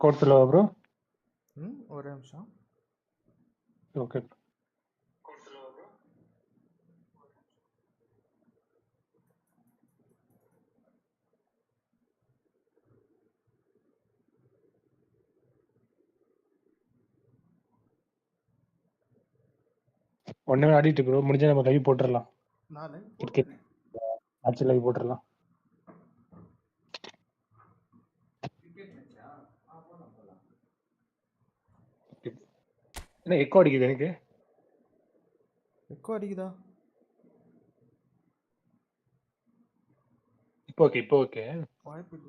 Code சொல்லவா bro? ஒரே நிமிஷம். ஓகே. ஒன்றுமே ஆடிட்டு ப்ரோ, முடிஞ்சா நம்ம லைவ் போட்டுடலாம். நான் லைவ் கிரிக்கெட் ஆச்சு லைவ் போட்டுடலாம். என்ன எக்கோ அடிக்குது எனக்கு? எக்கோ அடிக்குதா? இப்போ ஓகே, இப்போ ஓகே. வாய்ப்பு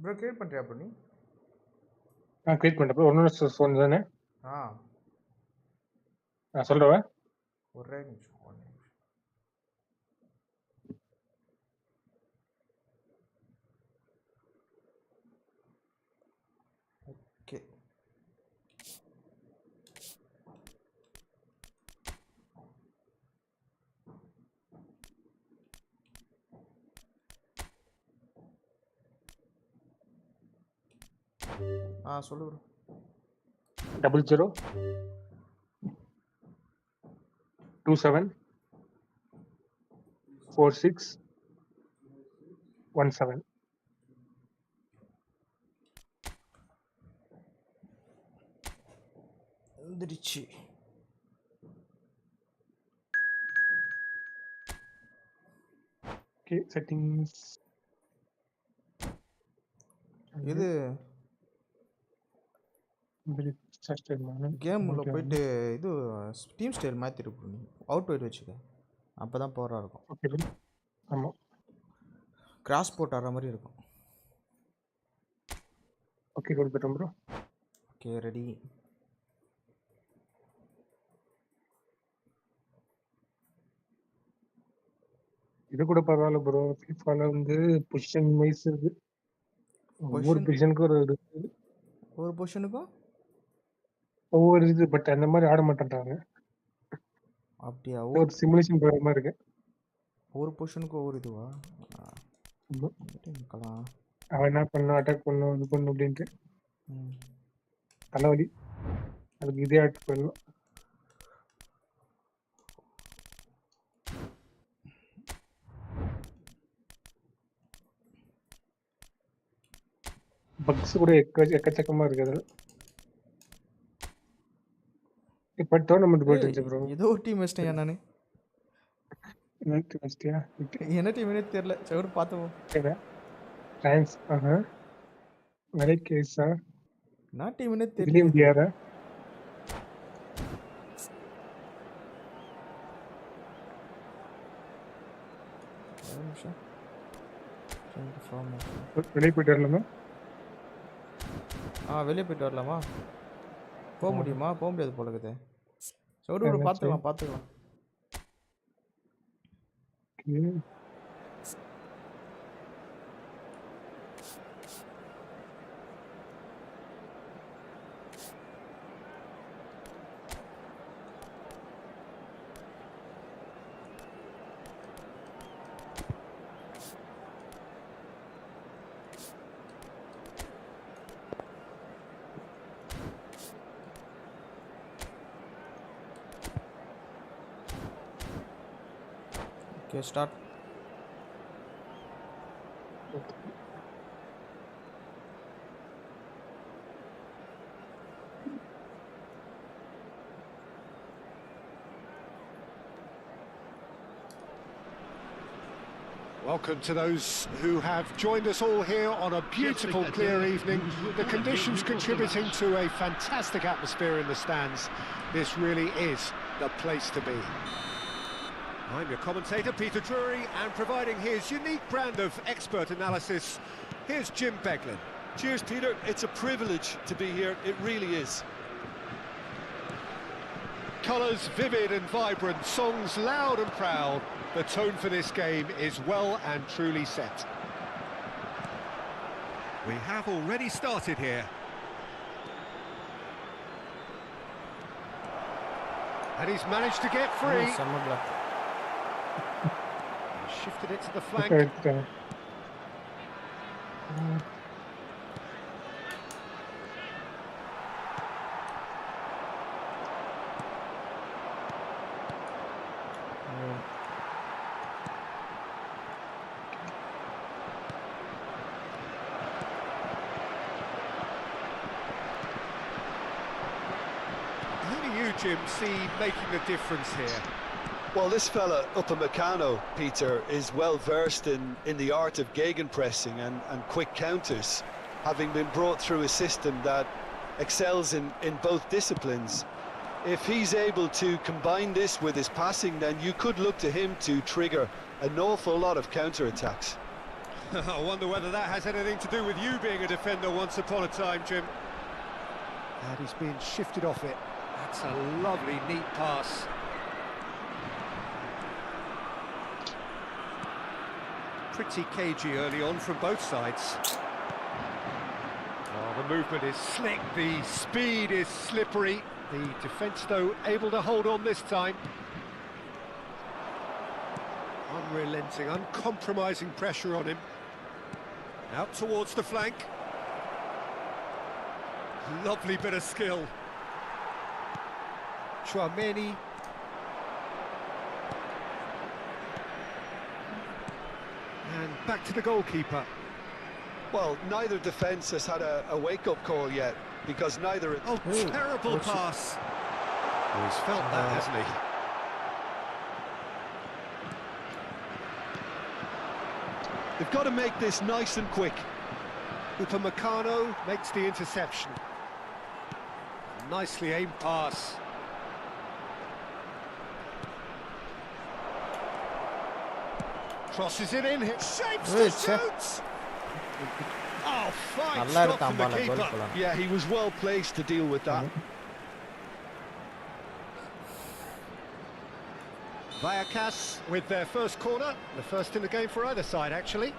ப்ரோ கிரியேட் பண்ணுறியா அப்போ நீ? நான் கிரியேட் பண்ணுறேன் ப்ரோ. ஒன்று ஃபோன் தானே? நான் சொல்கிறேன். ஒரே நிமிஷம். ஓகே. சொல்லு ப்ரோ. 00 27 46 17. வந்துடுச்சு. Okay, settings. இது கேமில் போயிட்டு இது டீம் ஸ்டைல் மாற்றிருக்கு. நீ அவுட் வைட் வச்சுக்க, அப்போ தான் பவராக இருக்கும். ஓகே. ஆமாம், கிராஸ் போட் ஆடுற மாதிரி இருக்கும். ஓகே கொடுத்துட்டோம் ப்ரோ. Okay ready. இது கூட பரவாயில்ல ப்ரோ. ஃபீஃபால வந்து பொசிஷன் வைஸ் இருக்கு. ஒவ்வொரு பொசிஷனுக்கும் ஒரு பொசிஷனுக்கும் ஒவ்வொரு இது. பட் அந்த மாதிரி ஆட மாட்டேன்றாங்க. அப்படியா? ஒரு சிமுலேஷன் போகிற மாதிரி இருக்கு. ஒரு பொசிஷனுக்கும் ஒவ்வொரு இதுவா? அவன் என்ன பண்ணணும், அட்டாக் பண்ணணும், இது பண்ணணும் அப்படின்ட்டு தலைவலி. அதுக்கு இதே ஆட் பண்ணணும். பக்ஸ் கூட எக்கச்சக்கமா இருக்கு அதுல. இப்ப டோர்னமெண்ட் போயிட்டு இருந்துச்சு ப்ரோ. ஏதோ ஒரு டீம் வச்சிட்டேன் நானு. என்ன டீம்னே தெரியல. சரி பார்த்தோம். ஃப்ரான்ஸ். நிறைய கேஸா நான் டீம்னே தெரியல. டியாரா வெளியே போயிட்டு வரலாமா? வெளியே போயிட்டு வரலாமா? போக முடியுமா? போக முடியாது போல இருக்குது. சரி ஒரு பார்த்துக்கலாம். Okay, start. Welcome to those who have joined us all here on a beautiful, clear evening. The conditions contributing to a fantastic atmosphere in the stands. This really is the place to be. I'm your commentator, Peter Drury, and providing his unique brand of expert analysis, here's Jim Beglin. Cheers, Peter. It's a privilege to be here. It really is. Colours vivid and vibrant, songs loud and proud. The tone for this game is well and truly set. We have already started here. And he's managed to get free. He shifted it to the flank. Okay. Who do you, Jim, see making the difference here? Well, this fella, Upamecano, Peter, is well versed in the art of gegenpressing and quick counters, having been brought through a system that excels in both disciplines. If he's able to combine this with his passing, then you could look to him to trigger an awful lot of counter-attacks. I wonder whether that has anything to do with you being a defender once upon a time, Jim. And he's being shifted off it. That's a lovely, neat pass. Pretty cagey early on from both sides. Oh, the movement is slick, the speed is slippery. The defence, though, able to hold on this time. Unrelenting, uncompromising pressure on him. Out towards the flank. Lovely bit of skill. Chouameni. And back to the goalkeeper. Well, neither defence has had a wake-up call yet, because neither... Oh, terrible pass. Oh, he's felt that, hasn't he? They've got to make this nice and quick. Upamecano makes the interception. Nicely aimed pass. Crosses it in, shapes the shoots! Oh, fine stop from the keeper. Yeah, he was well placed to deal with that. Vallecas with their first corner, the first in the game for either side, actually.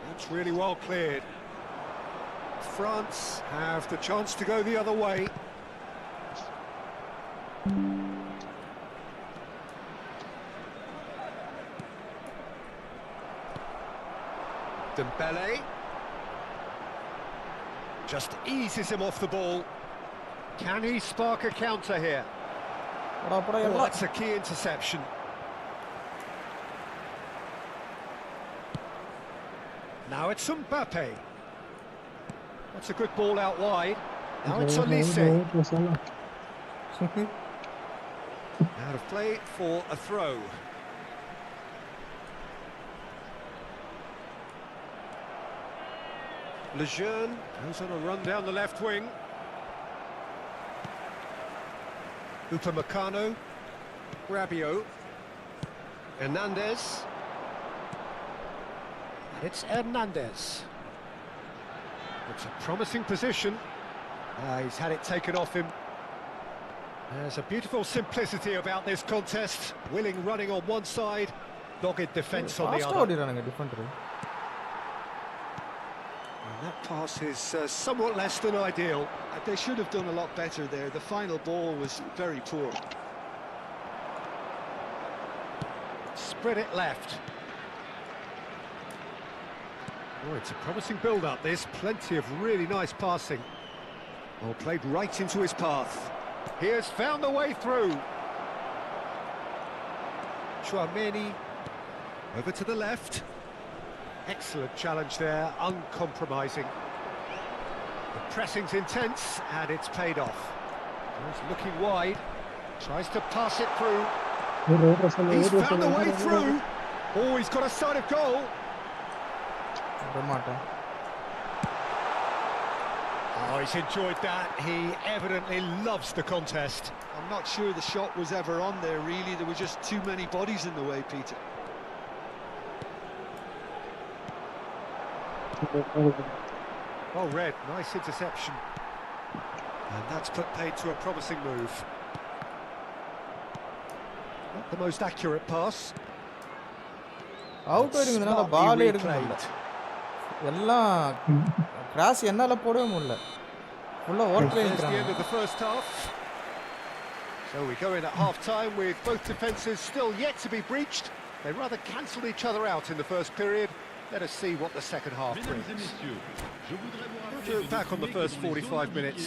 That's really well cleared. France have the chance to go the other way. Dembele just eases him off the ball. Can he spark a counter here? Oh, that's a key interception. Now it's Mbappe. That's a good ball out wide. Now it's Olise. Out of play for a throw. Lejeune goes on a run down the left wing. Upamecano, Rabiot, Hernandez. It's Hernandez. It's a promising position. He's had it taken off him. There's a beautiful simplicity about this contest. Willing running on one side, dogged defence on the other. And that pass is somewhat less than ideal. They should have done a lot better there. The final ball was very poor. Spread it left. Oh, it's a promising build-up, this. Plenty of really nice passing. Well, played right into his path. He has found the way through. Chouameni over to the left. Excellent challenge there, uncompromising. The pressing's intense, and it's paid off. He's looking wide, tries to pass it through. He's found a way through. Oh, he's got a sight of goal. Oh, he's enjoyed that. He evidently loves the contest. I'm not sure the shot was ever on there, really. There were just too many bodies in the way, Peter. Well read, nice interception. And that's put paid to a promising move. Not the most accurate pass. Out இருந்தனால பால் எடுக்க முடியல. எல்லாம் cross என்னால போடவே முடியல. ஃபுல்லா ஓட்டவே There's the நிக்கறாங்க. end of the first half. So we go in at half-time with both defences still yet to be breached. They rather cancelled each other out in the first period. Let us see what the second half brings. Look back on the first 45 minutes.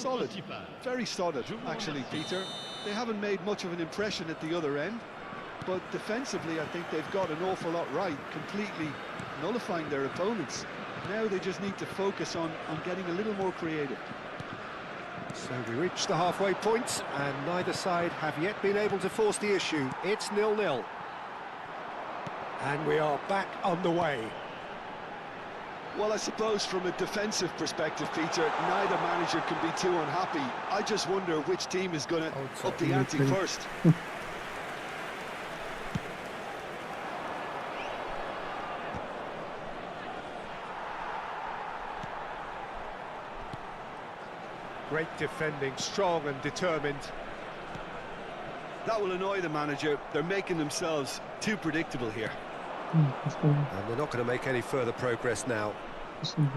Solid, very solid, actually, Peter. They haven't made much of an impression at the other end, but defensively I think they've got an awful lot right, completely nullifying their opponents. Now they just need to focus on getting a little more creative. So we reach the halfway point, and neither side have yet been able to force the issue. It's 0-0. And we are back on the way. Well, I suppose from a defensive perspective, Peter, neither manager can be too unhappy. I just wonder which team is going to up the ante first. Great defending, strong and determined. That will annoy the manager. They're making themselves too predictable here. And they're not going to make any further progress now. And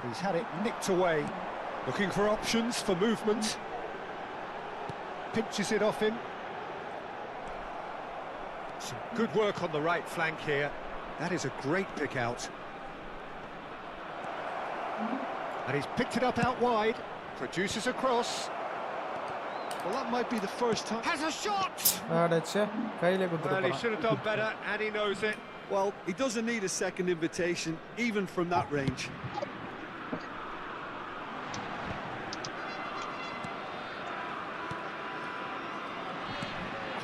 he's had it nicked away. Looking for options for movement. Pinches it off him. Some good work on the right flank here. That is a great pick out. And he's picked it up out wide. Produces a cross. Well, that might be the first time. Has a shot! அடச்சே கையில Well, he குத்துறான். should have done better, and he knows it. Well, he doesn't need a second invitation, even from that range.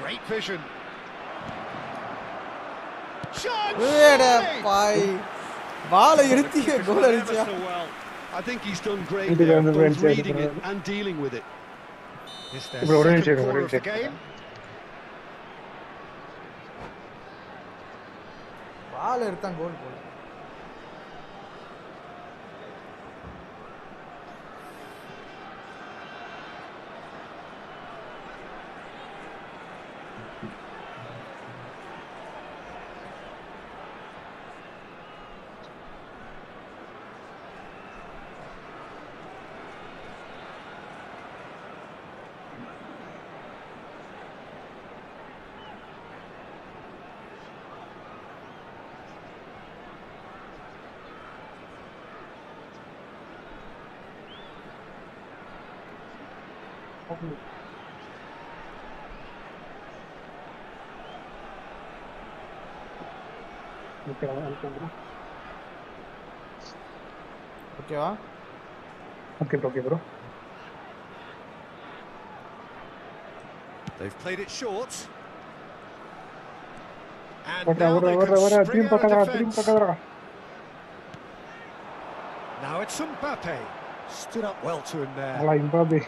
Great vision. Shot! ஏடா பாய் பால் எடுத்து கோல் அடிச்சா. So well. I think he's done great He did there, on the both bench, yeah, reading it but- and dealing with it. It's their Bro, orange second check, corner orange of the check. game. பால் எடுத்தான் கோல் போல. ஓகேவா? Okay, bro. They've played it short. And Vara, now they can vara, spring dream out of pakadra. defence. Now it's Mbappe. Stood up well to him there. Ala Mbappe.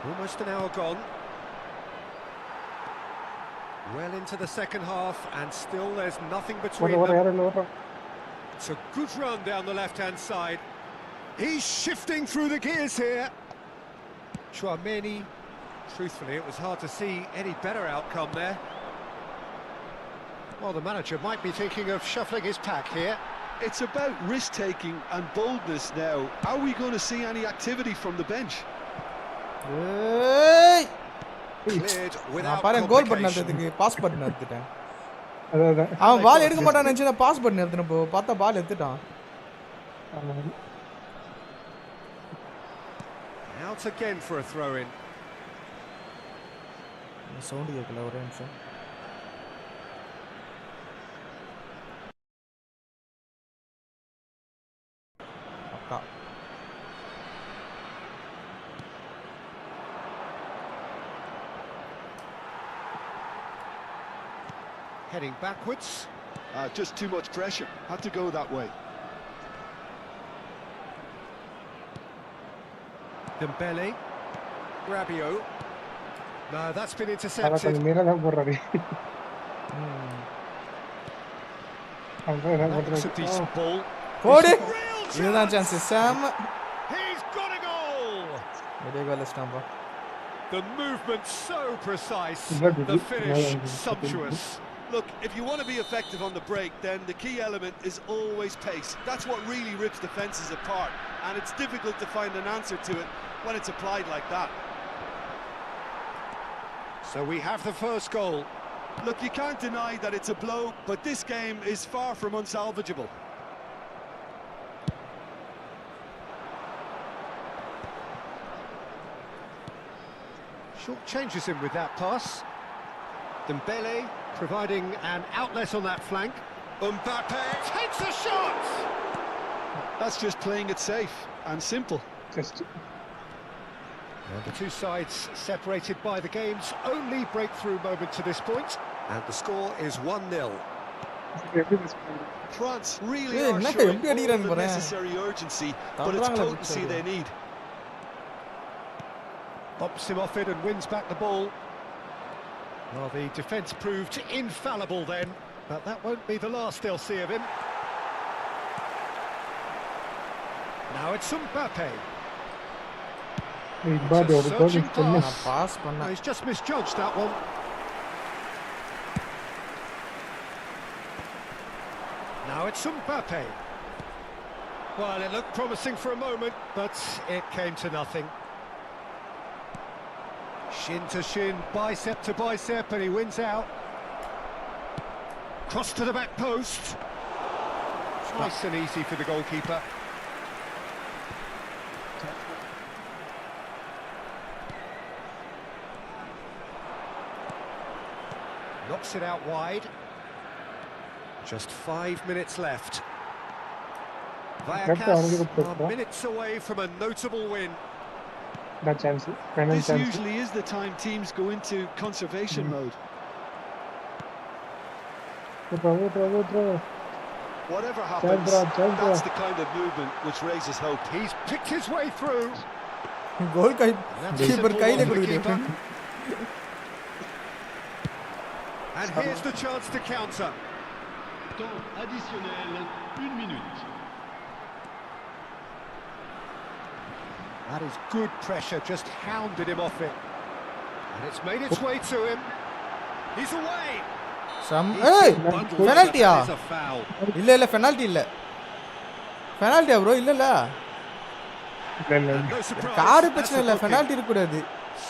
Almost an hour gone. Well into the second half, and still there's nothing between them. It's a good run down the left-hand side. He's shifting through the gears here. Chouameni. Truthfully, it was hard to see any better outcome there. Well, the manager might be thinking of shuffling his pack here. It's about risk-taking and boldness now. Are we going to see any activity from the bench? ஏய் Cleared நான் without பாரு கோல் button complication. எடுத்ததுக்கு pass button எடுத்துட்டேன். அதான் அவன் பால் எடுக்க மாட்டான்னு நினைச்சு நான் பாஸ் பட்டன் எடுத்துனேன். போ பார்த்தா பால் எடுத்துட்டான். Out again for a throw-in. Sound கேட்கல ஒரே நிமிஷம். அக்கா Heading backwards. Just too much pressure. Had to go that way. Dembele. Rabiot. No, that's been அத intercepted. கொஞ்சம் மேல தான் போறாரு. That looks a decent ball. போடு Real இதுதான் chance. Chance Sam He's got a goal. வெளியே கோல் அடிச்சிட்டான்பா. The movement so precise. Bloody The good. finish No, sumptuous. Look, if you want to be effective on the break, then the key element is always pace. That's what really rips defences apart, and it's difficult to find an answer to it when it's applied like that. So we have the first goal. Look, you can't deny that it's a blow, but this game is far from unsalvageable. Short changes him with that pass. Dembele providing an outlet on that flank. Mbappe takes a shot! That's just playing it safe and simple. Just The two sides separated by the game's only breakthrough moment to this point. And the score is 1-0. France really Hey, are என்னக்கா showing எப்படி all அடிக்கிறாங்க the பாரு. necessary urgency, but it's தள்ளுறாங்களே potency பிடிச்சது. they need. Bumps him off it and wins back the ball. Well, the defence proved infallible then, but that won't be the last they'll see of him. Now it's Mbappe. Mbappe ஒரு கோல் Searching பண்ணு. pass. Pass No, பண்ண he's just misjudged that one. Now it's Mbappe. Well, it looked promising for a moment, but it came to nothing. Shin to shin, bicep to bicep, and he wins out. Cross to the back post. Nice and easy for the goalkeeper. Knocks it out wide. Just 5 minutes left. Vallecas are minutes away from a notable win. That chance. Final This chance. usually is the time teams go into conservation mode. Outro. Whatever happens, Chandra. that's the kind of movement which raises hope. He's picked his way through. Goal guy That's a keeper simple கையில one for the குடுக்குது. keeper. And here's the chance to counter. Temps additionnel, 1 minute. That is good pressure, just hounded him off it. And it's made its way to him. He's away. சம் He's ஏய் been bundled, but பெனல்ட்டியா that is a foul. இல்ல இல்ல penalty இல்ல பெனல்ட்டியா bro இல்ல இல்ல இல்ல And no surprise. Car that's பிரச்சனை a இல்ல booking. பெனல்ட்டி இருக்க கூடாது.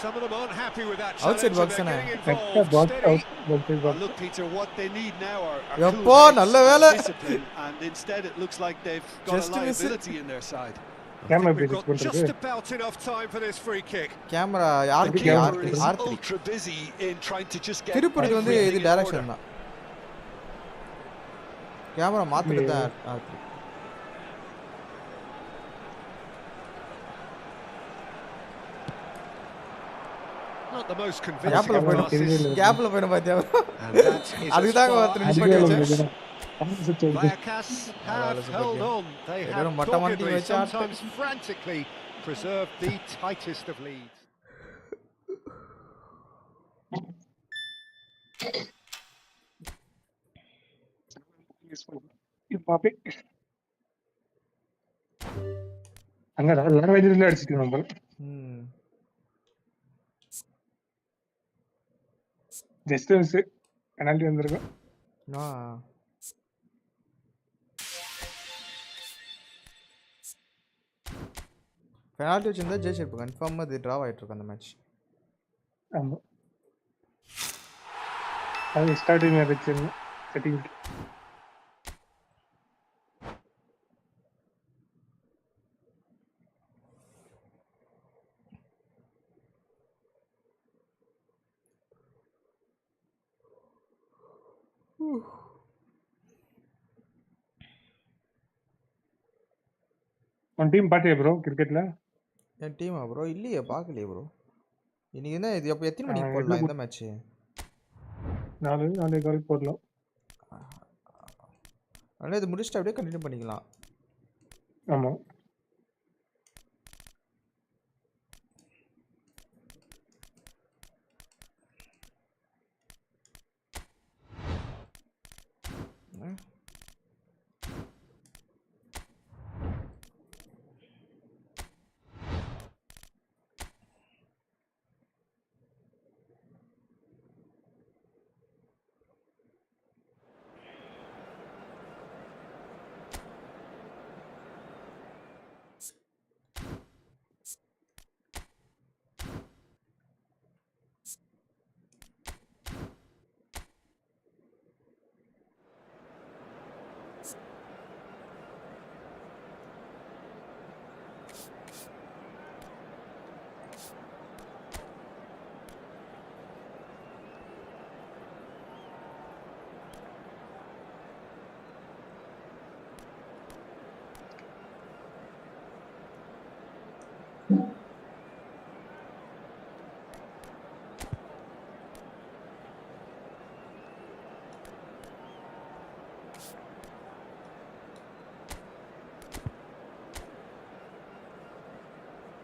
Some of them aren't happy with that Outside challenge, box and they're தானே. getting Extra involved. box Steady. out. Box Well, look, Peter, what they need now are Yappa, cool heads நல்ல and வேலை. discipline, and instead it looks like they've got Just a to miss it. liability in their side. I Camera think we've basics got just பண்றது. about enough time for this free kick. Camera The யாருக்கு keeper is ஆர்த்தி ultra busy in trying to just get திருப்பூருக்கு வந்து இது everything in direction order. தான் camera மாத்திட்டு தான் Aarthi Not the most convincing கேப்ல of போயிடும் passes. கேப்ல போயிடும் பாத்தியா And that is அதுக்கு as தாங்க far ஒருத்தர் as நிப்பாட்டி அதுக்கே வச்சேன் Vallecas have that's a held good on. They They have don't matter one doggedly, team, it's hard. sometimes frantically, preserved the tightest of leads. Mbappe. அங்க எல்லாரும் வெளியில அடிச்சிட்டு நம்ம ம் ஜஸ்ட் மிஸ் பெனல்டி வந்திருக்கும். ஆ பெனால்ட்டி வச்சிருந்தா ஜெயிச்சிருப்போம் கன்ஃபார்மாக இது ட்ராவ் ஆகிட்டு இருக்கும் அந்த மேட்ச் ஆமா. அது ஸ்டார்டிங் வச்சிருந்தேன் செட்டிங். உன் டீம் பாத்தியா ப்ரோ கிரிக்கெட்ல? என் டீமா ப்ரோ இல்லையே பார்க்கலையே ப்ரோ இன்னைக்கு என்ன இது எப்போ எத்தனை மணிக்கு ஆ, போடலாம் எப்படி இந்த மேட்ச்சு 4 கால் போடலாம். அதனால இது முடிச்சுட்டு அப்படியே கண்டினியூ பண்ணிக்கலாம். ஆமா.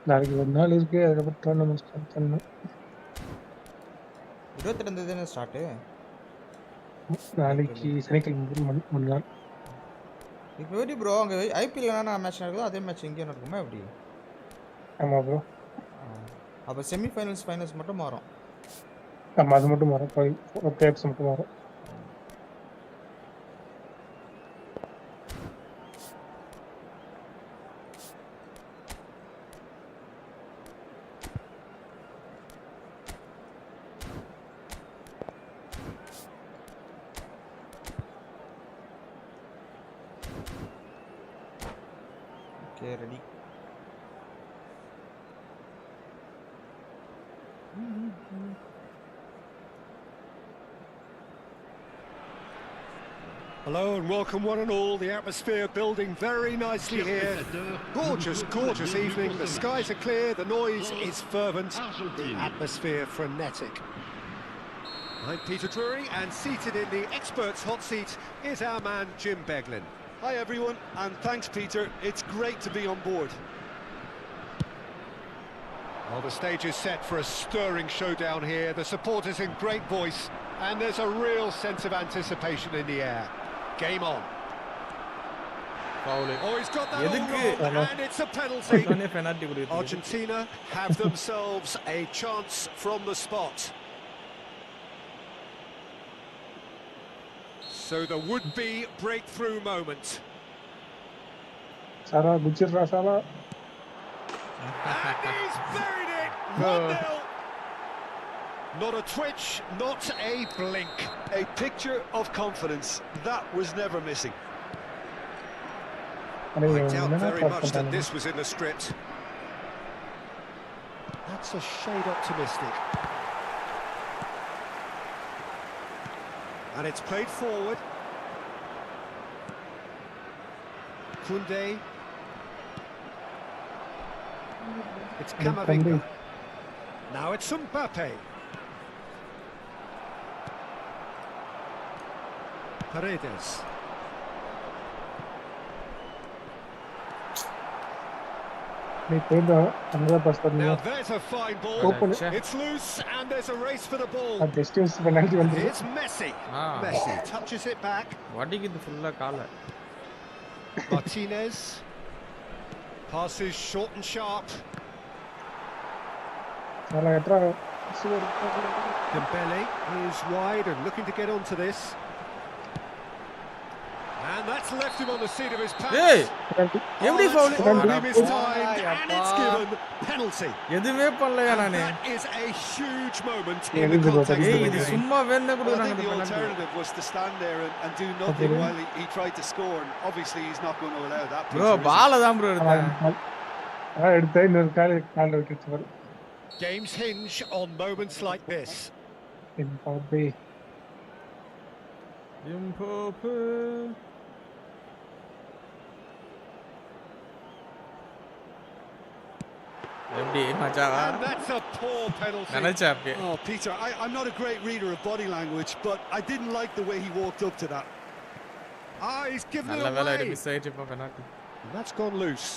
நாளைக்கு ஒரு நாள் இருக்கு. அதுக்கப்புறம் டோர்னமெண்ட் ஸ்டார்ட் பண்ணணும். 22 தானே ஸ்டார்ட்டு. நாளைக்கு சனிக்கிழமை மூணு நாள். இப்போ எப்படி ப்ரோ அங்கே ஐபிஎல் என்ன மேட்ச் நடக்குதோ அதே மேட்ச் இங்கேயும் நடக்குமா எப்படி? ஆமா ப்ரோ. அப்போ செமிஃபைனல்ஸ் ஃபைனல்ஸ் மட்டும் மாறும். ஆமா, அது மட்டும் மாறும். பிளேயர்ஸ் மட்டும் மாறும். Okay ready. Hello and welcome one and all. The atmosphere building very nicely here. Gorgeous, gorgeous evening. The skies are clear, the noise is fervent, the atmosphere frenetic. I'm Peter Drury, and seated in the experts' hot seat is our man Jim Beglin. Hi everyone, and thanks Peter. It's great to be on board. Well, the stage is set for a stirring showdown here. The supporters in great voice, and there's a real sense of anticipation in the air. Game on. Foul. Oh, he's got that all wrong, and it's a penalty. penalty Argentina have themselves a chance from the spot. So the would-be breakthrough moment. Sara, Guchira, Sara. And he's buried it. 1-0. Not a twitch, not a blink. A picture of confidence that was never missing. I doubt very much that this was in the script. That's a shade optimistic. And it's played forward. Koundé. It's Camavinga. Now it's Mbappe. Paredes. Now there's a fine ball. It's loose and there's a race for the ball. Here's Messi. Messi touches it back. Martinez. Passes short and sharp. Dembele is wide and looking to get onto this. And that's left him on the seat of his pants. Hey! Every foul. Mistimed, and it's given penalty. That is a huge moment in the context of the game. Well, I think the alternative was to stand there and do nothing while he tried to score. And obviously, he's not going to allow that. Games hinge on moments like this. And that's a poor penalty. Oh, Peter, I'm not a great reader of body language, but I didn't like the way he walked up to that. Ah, he's given it நல்ல வேளை away. Miss ஆயிடுச்சு இப்போ penalty. And that's gone loose.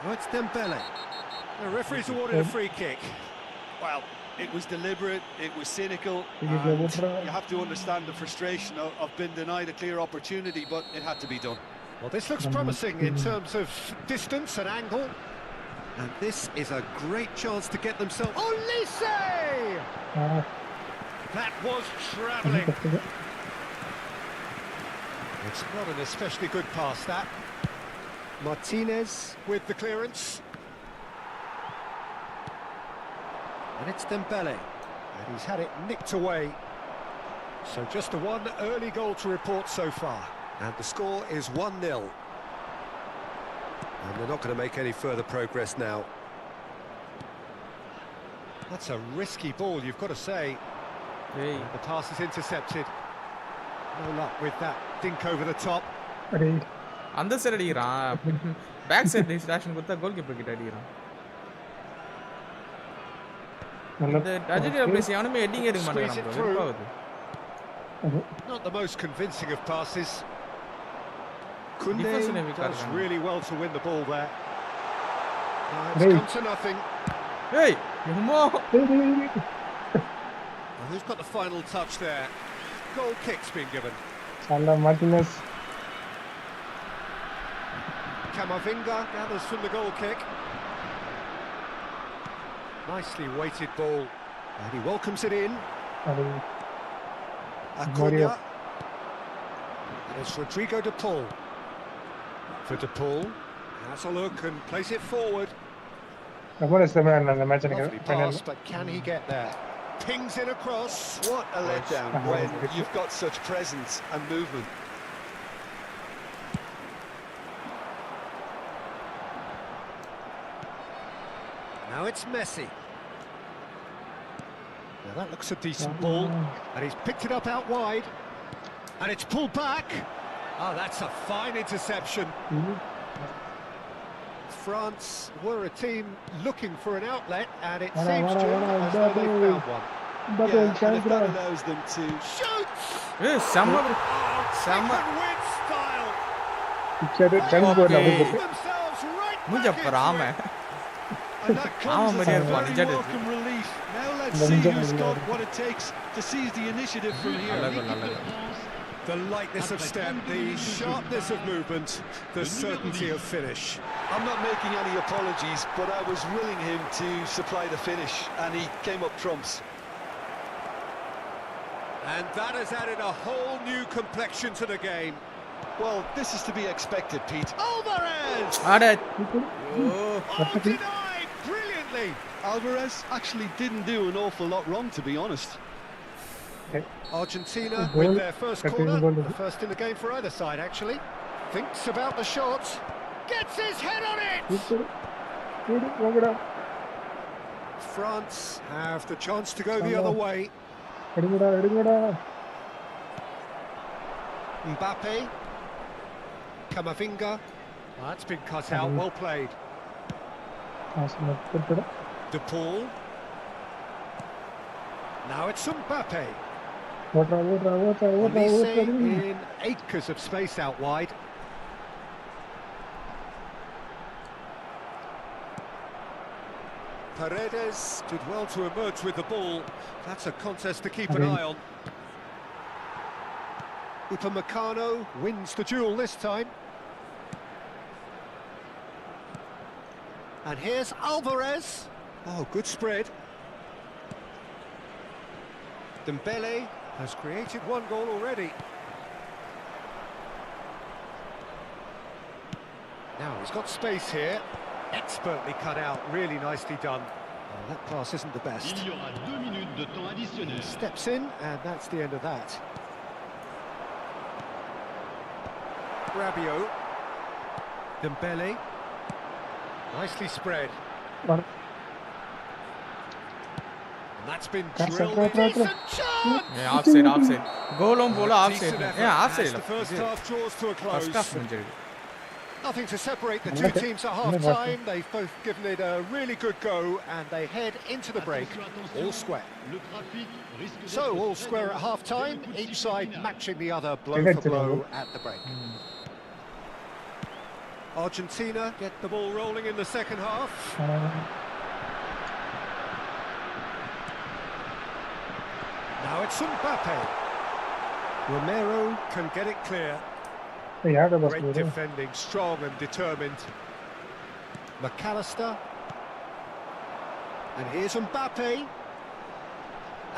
Oh, it's Dembele. The referee's awarded a free kick. Well, it was deliberate, it was cynical, and you have to understand the frustration of being denied a clear opportunity, but it had to be done. Well, this looks promising in terms of distance and angle. And this is a great chance to get themselves... Oh, Lise! That was travelling. It's not an especially good pass, that. Martinez with the clearance. And it's Dembele. And he's had it nicked away. So just a one early goal to report so far. And the score is 1-0. And they're not going to make any further progress now. That's a risky ball, you've got to say. Hey. The pass is intercepted. No luck with that dink over the top. அந்த side அடிக்கிறான். Back side distraction கொடுத்தா goal keeper கிட்ட அடிக்கிறான். இந்த டார்ஜெட்டியா place யாருமே heading எடுக்க மாட்டாங்க bro. வெறுப்பாகுது. Not the most convincing of passes. Kunde does really well to win the ball there. It's come to nothing. Hey, Yamo. Who's got the final touch there? Goal kick's been given. Sala Martinez. Camavinga gathers from the goal kick. Nicely weighted ball. And he welcomes it in. Acuna. And it's Rodrigo de Paul. For de Paul. Has a look and plays it forward. Lovely pass, but can he get there? Pings it across. What a letdown when you've got such presence and movement. Now it's Messi. Now that looks a decent ball, and he's picked it up out wide, and it's pulled back. Oh, that's a fine interception. France were a team looking for an outlet, and it seems to as though they found one. Yeah, and if that allows them to Shoots! Sama With style. Themselves right Munja back parama. into it. And that comes as a very welcome relief. now let's see who's got what it takes to seize the initiative from here. The lightness of step, the sharpness of movement, the certainty of finish. I'm not making any apologies, but I was willing him to supply the finish, and he came up trumps. And that has added a whole new complexion to the game. Well, this is to be expected, Pete. Alvarez! Adat. Oh, denied brilliantly. Alvarez actually didn't do an awful lot wrong, to be honest. Argentina with their first corner, the first in the game for either side, actually. Thinks about the shot, gets his head on it! France have the chance to go the other way. Mbappe, Camavinga, that's been cut out, well played. De Paul, now it's Mbappe. Olise in acres of space out wide. Paredes did well to emerge with the ball. That's a contest to keep an eye on. Upamecano wins the duel this time. And here's Alvarez. Oh, good spread. Dembele has created one goal already. Now he's got space here. Expertly cut out, really nicely done. Oh, that pass isn't the best. Il y aura 2 minutes de temps additionnel. Steps in, and that's the end of that. Rabiot. Dembele. Nicely spread. And that's been drilled. Decent chance! Yeah, offside. Goal on bola offside. Decent effort Yeah, offside. as the first half draws to a close. First half முடிஞ்சிருக்கு. Nothing to separate the two teams at half-time. They've both given it a really good go and they head into the break, all square. So, all square at half-time, each side matching the other blow for blow at the break. Argentina get the ball rolling in the second half. Now it's Mbappe. Romero can get it clear. Great defending, strong and determined. McAllister. And here's Mbappe.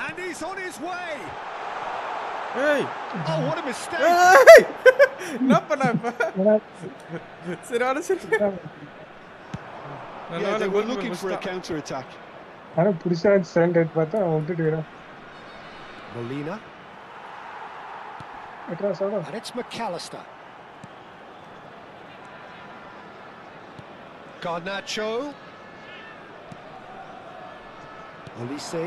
And he's on his way. Hey! Oh, what a mistake! Hey! Nappa. Yeah, they were looking for a counter-attack. Molina. And it's McAllister. Garnacho. Olise.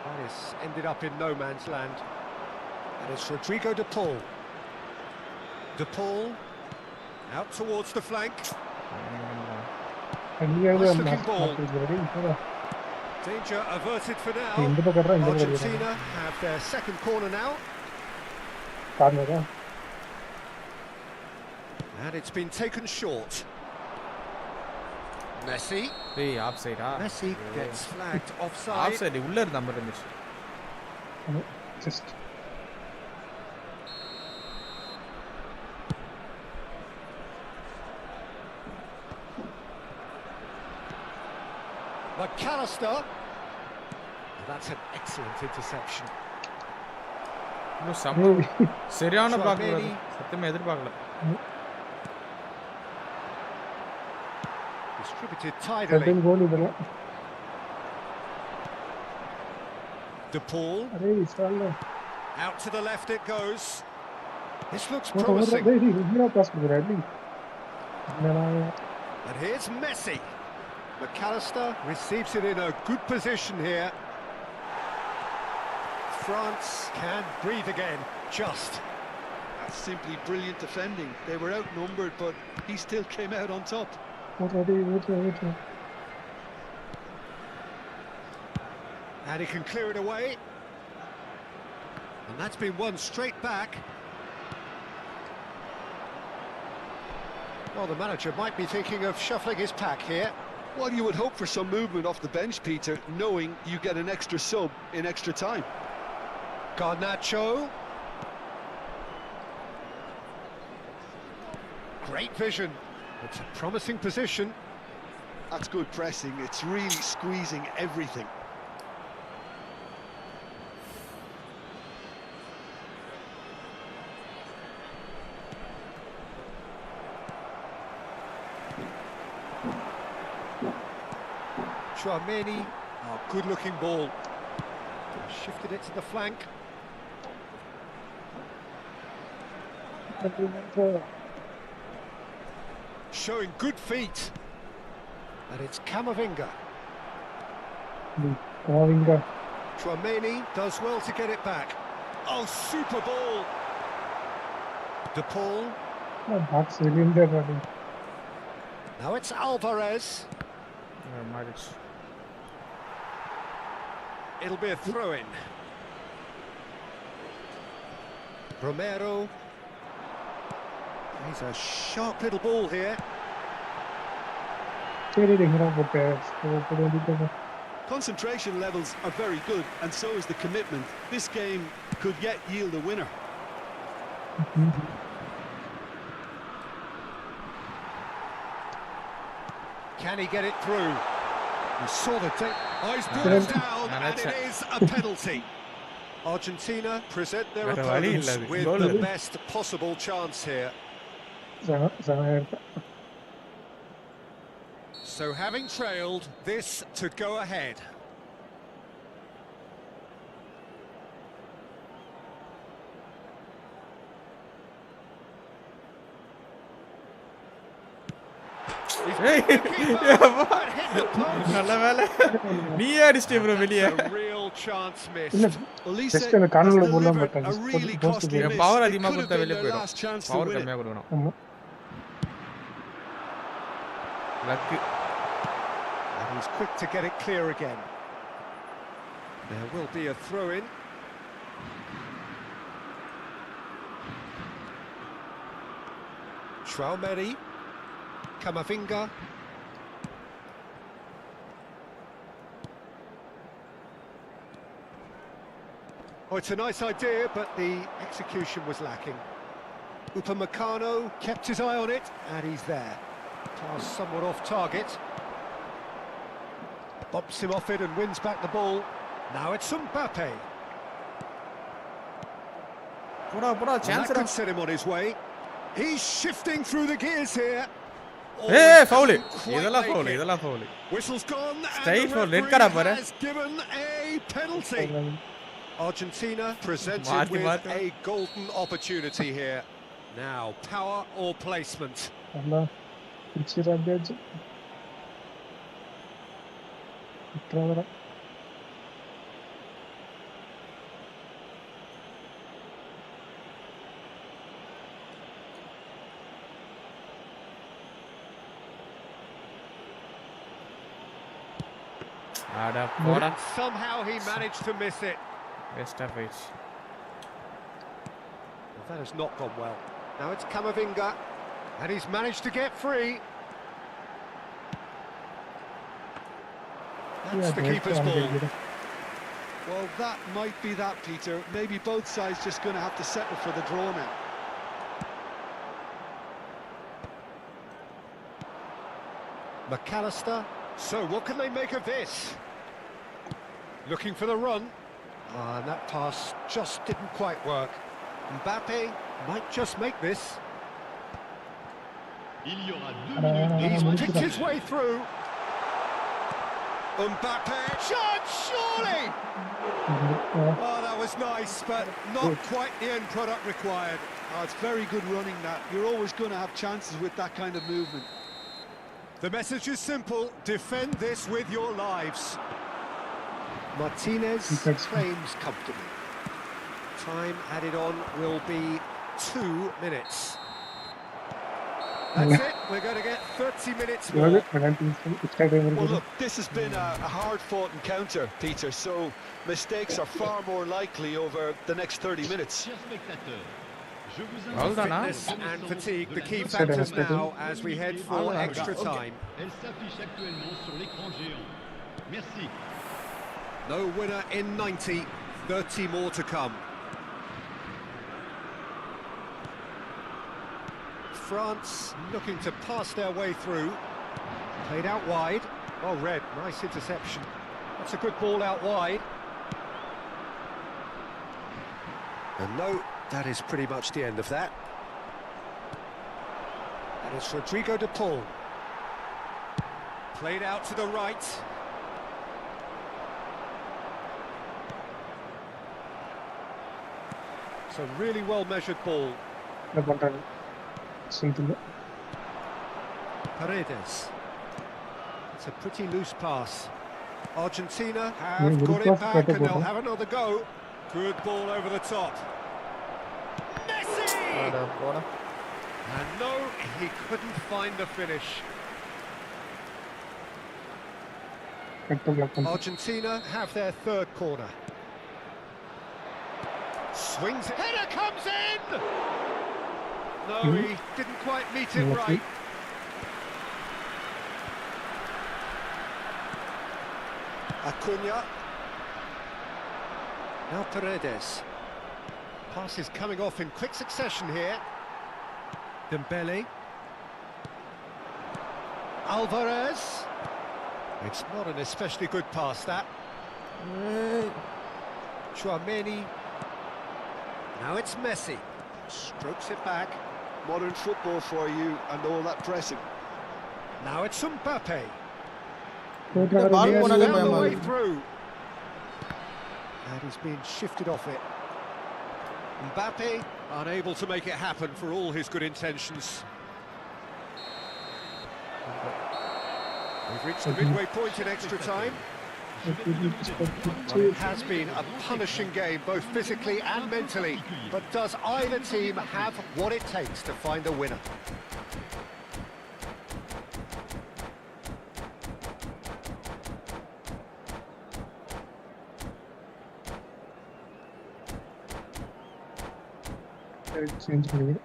That is ended up in no man's land. And it's Rodrigo de Paul. De Paul. Out towards the flank. Nice looking ball. Danger averted for now. Argentina have their second corner now. And it's been taken short. Messi. Hey, offside. Messi gets flagged offside. Offside. உள்ள இருந்த மாதிரி இருந்துச்சு. Just McAllister. That's an excellent interception. சரியான பாக்கல. சத்தியமா எதிர்பார்க்கல. Distributed tidily. De Paul. Out to the left it goes. This looks promising. And here's Messi. McAllister receives it in a good position here. France can breathe again, just. That's simply brilliant defending. They were outnumbered, but he still came out on top. And he can clear it away. And that's been won straight back. Well, the manager might be thinking of shuffling his pack here. Well, you would hope for some movement off the bench, Peter, knowing you get an extra sub in extra time. Garnacho. Great vision. It's a promising position. That's good pressing. It's really squeezing everything. Chouameni. Oh, good-looking ball. Shifted it to the flank. Showing good feet. And it's Camavinga. Chouameni does well to get it back. Oh, super ball. De Paul. Now it's Alvarez. It'll be a throw-in. Romero. He's a sharp little ball here. Concentration levels are very good, and so is the commitment. This game could yet yield a winner. Can he get it through? You saw the tape. Oh, he's brought it down, and it is a penalty. Argentina present their opponents with the best possible chance here. So having trailed, this to go ahead. நல்ல வேலை நீயே அடிச்சிட்டே bro வெளியே power அதிகமா கொடுத்தா வெளியே போயிடும் power கம்மியா கொடுக்கணும் luck. And he's quick to get it clear again. There will be a throw-in. Traumeri, Camavinga. Oh, it's a nice idea, but the execution was lacking. Upamecano kept his eye on it, and he's there. Pass somewhat off target. Bumps him off it and wins back the ball. Now it's Mbappe. போடா Well, chance that could set him on his way. He's shifting through the gears here. Oh, ஏய் he foul. couldn't quite இதெல்லாம் make foul, it. இதெல்லாம் foul. Whistle's gone and Straight the for red referee card பாரு. has given a penalty. Argentina presented Marty, with Marty. a golden opportunity here. Now, power or placement? நல்லா பிடிச்சி ராஜாஜ் விட்டுறாதடா. ஆடா போடா. Somehow he managed to miss it. வேஸ்டா போயிடுச்சு. Well, that has not gone well. Now it's Camavinga, and he's managed to get free. That's the keeper's ball. Well, that might be that, Peter. Maybe both sides just going to have to settle for the draw now. McAllister. So what can they make of this? Looking for the run. And that pass just didn't quite work. Mbappe might just make this. Il y aura 2 minutes. He's picked his way through. Mbappe, shot, surely! Oh, that was nice, but not quite the end product required. Oh, it's very good running that. You're always going to have chances with that kind of movement. The message is simple: defend this with your lives. Martinez claims comfortably. Time added on will be 2 minutes. That's it. We're going to get 30 minutes more. Well, look, this has been a hard-fought encounter, Peter, so mistakes are far more likely over the next 30 minutes. Chers spectateurs, je vous Well invite done, huh? Fitness and fatigue, the key factors now as we head for extra time. Elle s'affiche actuellement sur l'écran géant. Merci. No winner in 90, 30 more to come. France looking to pass their way through. Played out wide. Oh, Red, nice interception. That's a good ball out wide. And no, that is pretty much the end of that. That is Rodrigo de Paul. Played out to the right. It's a really well-measured ball. Paredes. It's a pretty loose pass. Argentina have got it back and they'll have another go. Good ball over the top. Messi! ஆடா போடா. And no, he couldn't find the finish. Argentina have their third corner. Swings, header comes in! No, he didn't quite meet it right. Acuna. Now Paredes. Pass is coming off in quick succession here. Dembele. Alvarez. It's not an especially good pass, that. Chouameni. Now it's Messi. Strokes it back. Modern football for you and all that pressing. Now it's Mbappe. பால் போனாலே Found the பயமா way இருக்கு. through. And he's being shifted off it. Mbappe unable to make it happen for all his good intentions. We've reached the midway point in extra time. Well, it has been a punishing game, both physically and mentally. But does either team have what it takes to find a winner? Change பண்ணி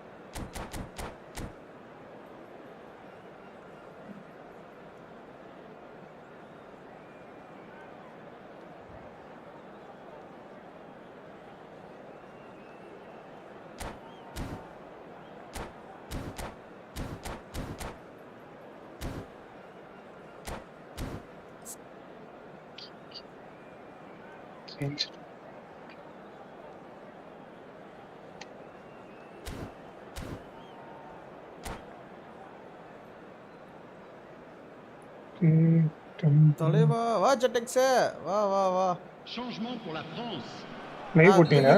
change தலைவா வா ஜெட்டெக்ஸ் வா வா வா Changement pour la France. Live போட்டீங்களா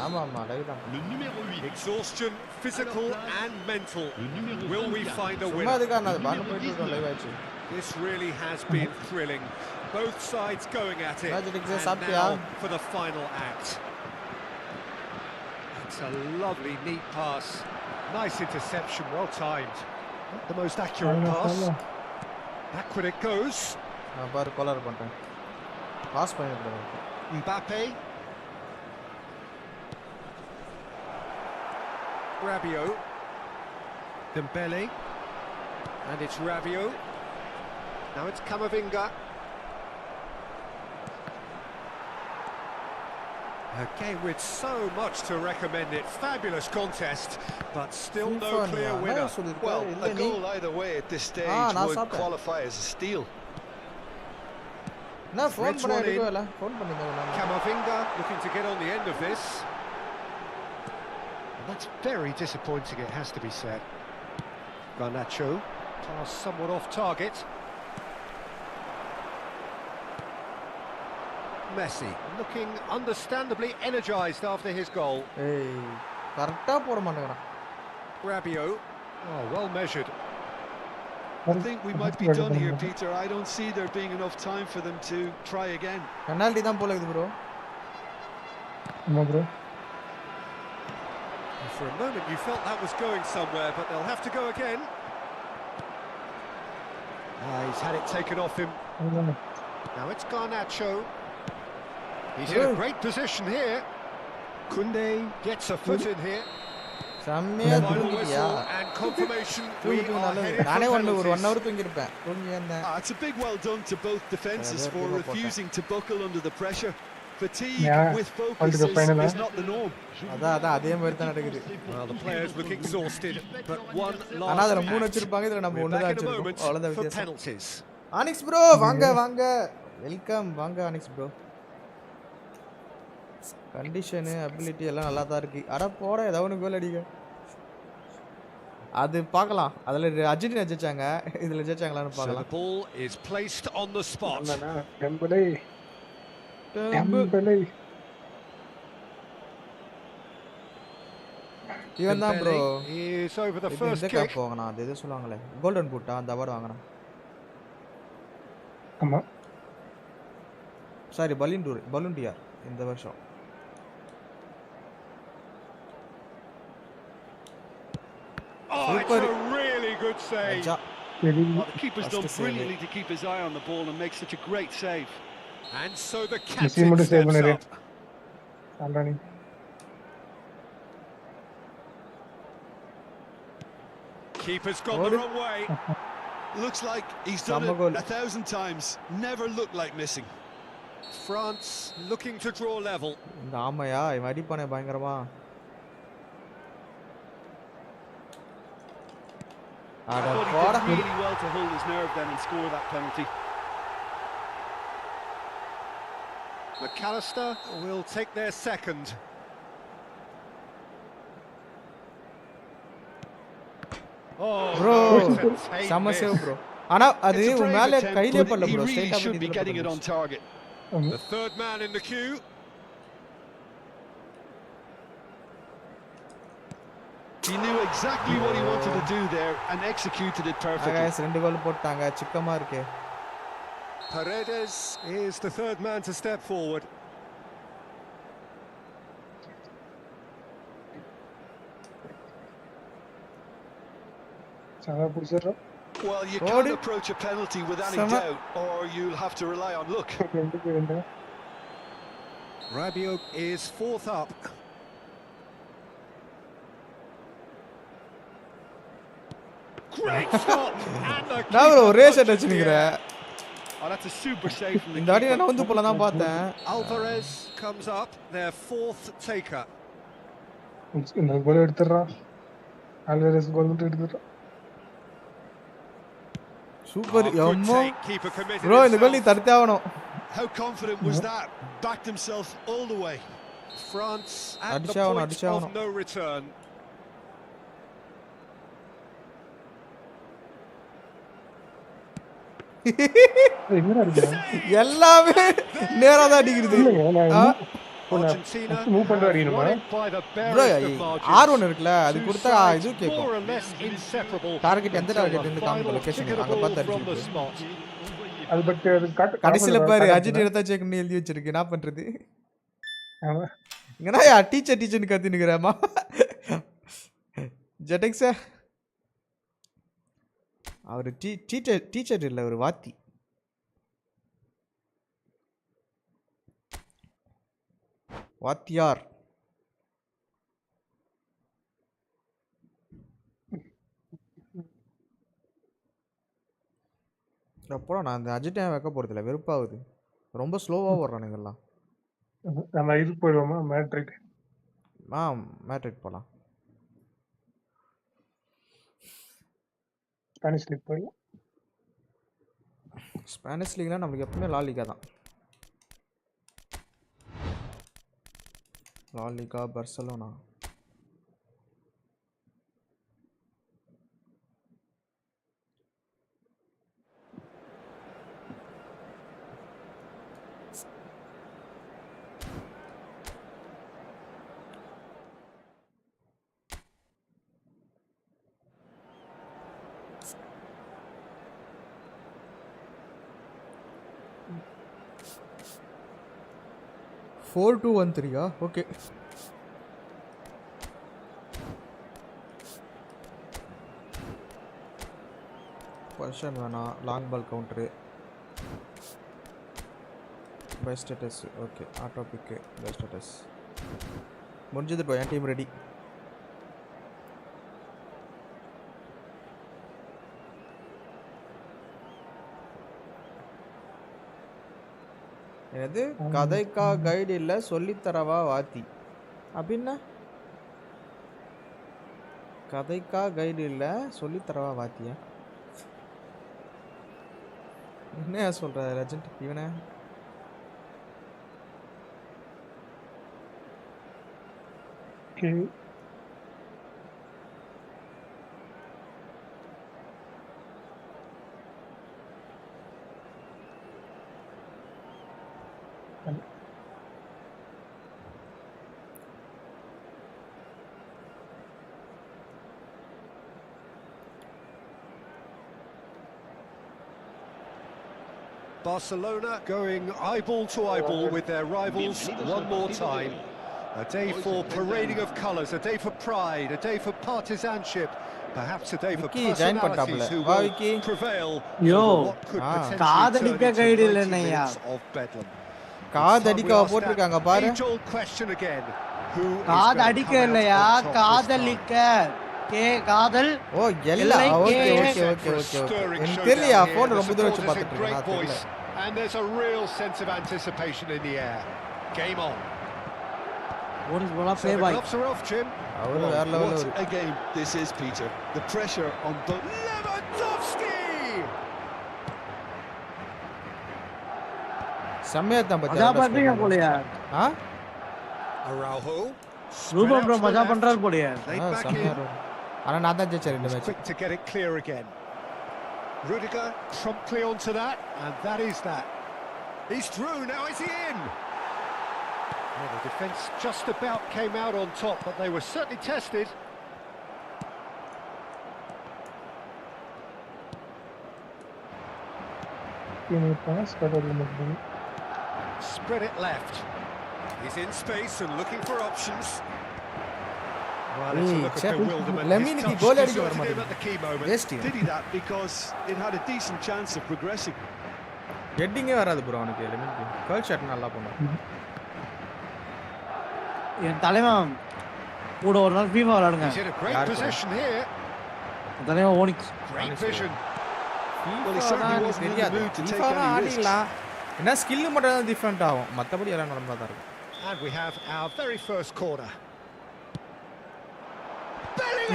ஆமா ஆமா live தான் Le numéro 8. Exhaustion, physical and mental. Le numéro Will we 24. find a சும்மா winner? அதுக்கா நான் பாட்டு போயிட்டு இருக்கோம் லைவ் ஆச்சு This really has been thrilling. Both sides going at it. Magic And சாப்பிட்டியா? now for the final act. It's a lovely, neat pass. Nice interception, well timed. Not the most accurate pass. Backward it goes. நான் பாரு கோலர் பண்றேன் pass பண்ணிடுறேன் Mbappe. Rabiot. Dembele. And it's Rabiot. Now it's Camavinga. Again, with so much to recommend it. Fabulous contest, but still no clear winner. Well, a goal either way at this stage would qualify as a steal. நான் phone பண்ண எடுக்கல phone பண்ணுங்க Camavinga looking to get on the end of this. And that's very disappointing, it has to be said. Garnacho, pass somewhat off target. Messi looking understandably energised after his goal. ஏய் கரெக்ட்டா போட மாட்டேங்கறான் Rabiot, oh, well measured. I think we might be done here, Peter. I don't see there being enough time for them to try again. Penalty தான் போல இது bro ஆமா bro For a moment you felt that was going somewhere, but they'll have to go again. He's had it taken off him. Now it's Garnacho. He's in a great position here. Kunde gets a foot in here. செம்மையா Final தூங்கிட்டியா whistle and confirmation we தூங்கிட்டு are நல்லது headed நானே for ஒரு 1 penalties. hour தூங்கி இருப்பேன் தூங்கி வந்தேன் It's a big well done to both defences for refusing to buckle under the pressure. Fatigue with focus is not the norm. அதான் அதே மாதிரி தான் நடக்குது Well, the players look exhausted, but one ஆனா last அதுல மூணு act. வச்சிருப்பாங்க இதுல நம்ம We're ஒண்ணு தான் back in a வச்சிருக்கோம் moment அவ்வளவுதான் for வித்தியாசம் penalties. ஆனிக்ஸ் ப்ரோ வாங்க வாங்க வெல்கம் வாங்க ஆனிக்ஸ் ப்ரோ கண்டிஷன் அபிலிட்டி எல்லாம் நல்லா தான் இருக்கு அட போட ஏதாவது ஒன்று கோல் அடிக்க அது பார்க்கலாம் அதுல அர்ஜென்டினா ஜெயிச்சாங்க இதுல ஜெயிச்சாங்களான்னு So the பார்க்கலாம் ball is placed on the spot. டெம்பலே டெம்பலே இவன் தான் bro Dembele is over the first இந்த kick. கப் வாங்கினா அது எது சொல்லுவாங்களே கோல்டன் பூட்டா அந்த அவார்டு வாங்கினான் ஆமா சாரி பலூண்டியார் இந்த வருஷம் Oh, it's a really good save. அஜா very Well, the keeper's done That's the save. brilliantly to keep his eye on the ball and make such a great save. And so the Messi captain மட்டும் save steps பண்ணாரு. up. Already Keeper's gone the wrong way. Looks like he's done Samba it goal. 1,000 times. Never looked like missing. France looking to draw level. இந்த ஆமையா இவன் அடிப்பானே பயங்கரமா I அட thought he போடா did really well to hold his nerve then and score that penalty. McAllister will take their second. Oh, Bro, it's a tight செம்ம miss. Save bro ஆனா அது It's a உன் brave மேல attempt, கையிலே but பண்ணல he bro really ஸ்ட்ரைட்டா should be getting it on target. The third man in the queue. He knew exactly what he wanted to do there and executed it perfectly. Guys ரெண்டு கோல் போட்டாங்க சிக்கமா இருக்கு Paredes is the third man to step forward. சாதா புடிச்சறோம் Well, you What can't did- approach a penalty with any Sama- doubt, or you'll have to rely on luck. ரெண்டு பேரும் Rabiot is fourth up. Great stop. And the நான் keeper ஒரே shot punches வச்சிருக்கேன். the air. Oh, that's a super save from the இந்த வாட்டி keeper. நான் வந்து போல தான் பார்த்தேன். Alvarez comes up, their fourth taker. இந்த கோல் எடுத்துறா. ஆல்வேரஸ் கோல் எடுத்துறா. சூப்பர். Good அம்மா. take, keeper committed ப்ரோ இந்த கோல் நீ himself. தடுத்தே ஆகணும். How confident was that? Backed himself all the way. France at the அடிச்சாவணும், point அடிச்சாவணும். of no return. எங்கடா இருக்கீங்க? எல்லாமே நேரா தான் அடிக்குது. Argentina மூவ் பண்ணிட்டு வரீங்கமா? won it by the bro barest of margins. R1 இருக்குல அது Two கொடுத்தா sides இது more கேக்கும். or less inseparable டார்கெட் எந்த until டார்கெட் the இருந்து காமிக்க final லொகேஷன் kick of அங்க the பார்த்து ball from the அடிச்சிருக்கு. spot. அது பட் அது காட்டு கடைசில பாரு அஜிட் எடுத்தா செக்னு எழுதி வச்சிருக்கு. என்ன பண்றது? ஆமா. இங்கனா டீச்சர் டீச்சர்னு கத்தி நிக்கறாமா? ஜெடெக்ஸ் அவர் டீச்சர் இல்ல ஒரு வாத்தி. வாத்தியார். அப்புறம் நான் அந்த அஜிட்டே வைக்க போறதில்ல, வெறுப்பாகுது. ரொம்ப ஸ்லோவா ஓடுறானுங்க எல்லாம். நம்ம இது போயிடுவோமா மேட்ரிக்? மேட்ரிக் போலாம். ஸ்பானிஷ் லீக் போயிடலாம். ஸ்பானிஷ் லீக்னா நம்மளுக்கு எப்பவுமே லா லீகா தான். La Liga, Barcelona. Four 2-1-3 okay. Position வேணாம். Long ball counter. By status okay. Auto pick by status முடிஞ்சது ப்ரோ. என் டீம் ரெடி. என்னது கதைக்கா கைடு இல்லை சொல்லித்தரவா வாத்தி அப்படின்னா? கதைக்கா கைடு இல்லை சொல்லித்தரவா வாத்தியா? என்ன சொல்ற லெஜண்ட் இவனை? Barcelona going eyeball to eyeball with their rivals one more time. A day for parading of colours, a day for pride, a day for partisanship, perhaps a day for personalities who will prevail over what could potentially turn into 90 minutes of bedlam. காதடிக்க போட்டுருக்காங்க பாரு. Age-old question again. Who is காதடிக்க இல்லையா காதலிக்க காதல். ஓ எல்லாம் okay okay okay okay. எனக்கு தெரியலையா phone ரொம்ப தூரம் வச்சு பார்த்துட்டு இருக்கேன். And there's a real sense of anticipation in the air. Game on. What is bola play So the by? gloves are off, Jim. What a game this is, Peter. The pressure on both. Lewandowski! செம்மையா தான் மஜா பண்றீங்க போலயா? Araujo. ரூபம் bro மஜா பண்றாரு போலயா? செம்மையா. ஆனா நான் தான் ஜெயிச்சேன் இந்த match. Quick to get it clear again. Rudiger promptly onto that, and that is that. He's through, now is he in? Well, the defence just about came out on top, but they were certainly tested. Spread it left. He's in space and looking for options. Well, it's a look of bewilderment. His touch deserted him at the key moment. Did he that because it had a decent chance of progressing? ஹெட்டிங்கே வராது bro அவனுக்கு. லெமினுக்கு curl shot நல்லா பண்ணுவான். என் தலைவன் கூட ஒரு நாள் FIFA விளையாடுங்க. He's in a great position here. அதானே Onyx. Great vision. Well, he certainly wasn't in the mood to take any risks. என்ன ஸ்கில் மட்டும் தான் டிஃபரெண்ட் ஆகும், மற்றபடி எல்லாம் நார்மலா தான் இருக்கும். And we have our very first corner.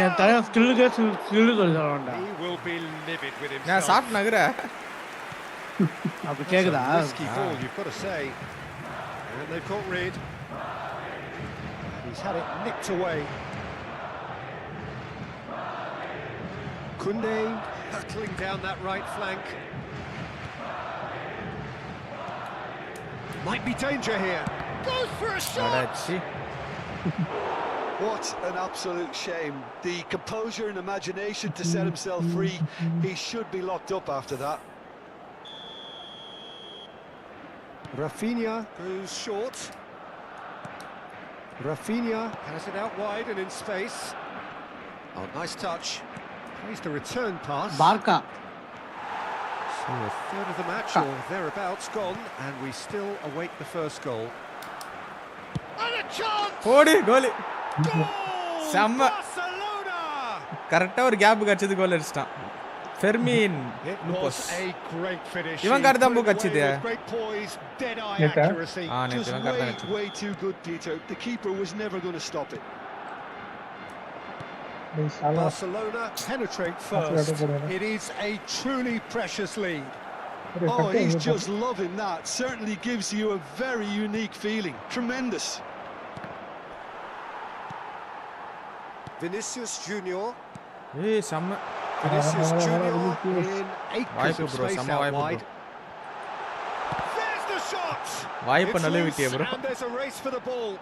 என் தலைவன் ஸ்கில்லுக்கே ஸ்கில்லு சொல்லி தரவேண்டா. He will be livid with நான் himself. சாப்பிட்டு நகர அப்படி கேக்குதா? Risky ball, you've got to say. And they've caught Reid. He's had it nicked away. Kunde hurtling down that right flank. Might be danger here. Goes for a shot. அடச்சி. What an absolute shame. The composure and imagination to set himself free. He should be locked up after that. Rafinha goes short. Rafinha has it out wide and in space. Oh, nice touch. Plays the return pass. பார்க்கா. So a third of the match or thereabouts gone, and we still await the first goal. And a chance! ஓடி கோலி. Goal! செம்ம. Barcelona! கரெக்டா ஒரு gap கட்சிது கோல் அடிச்சிட்டான். Fermin It lupus. was a great finish. இவன் card தான் போக்கு அடிச்சது. Great poise, dead eye Neta? accuracy. நேத்து Just இவன் கார்டு தான் அடிச்சது. way too good, Peter. The keeper was never going to stop it. Barcelona penetrate first. It is a truly precious lead. Oh, he's just loving that. Certainly gives you a very unique feeling. Tremendous. Vinicius Junior. ஏய் செம்ம. Vinicius Junior in acres வாய்ப்பு of bro, space செம்ம out வாய்ப்பு wide. bro. There's the shot. வாய்ப்பு It's நல்ல loose விட்டியே bro. and there's a race for the ball.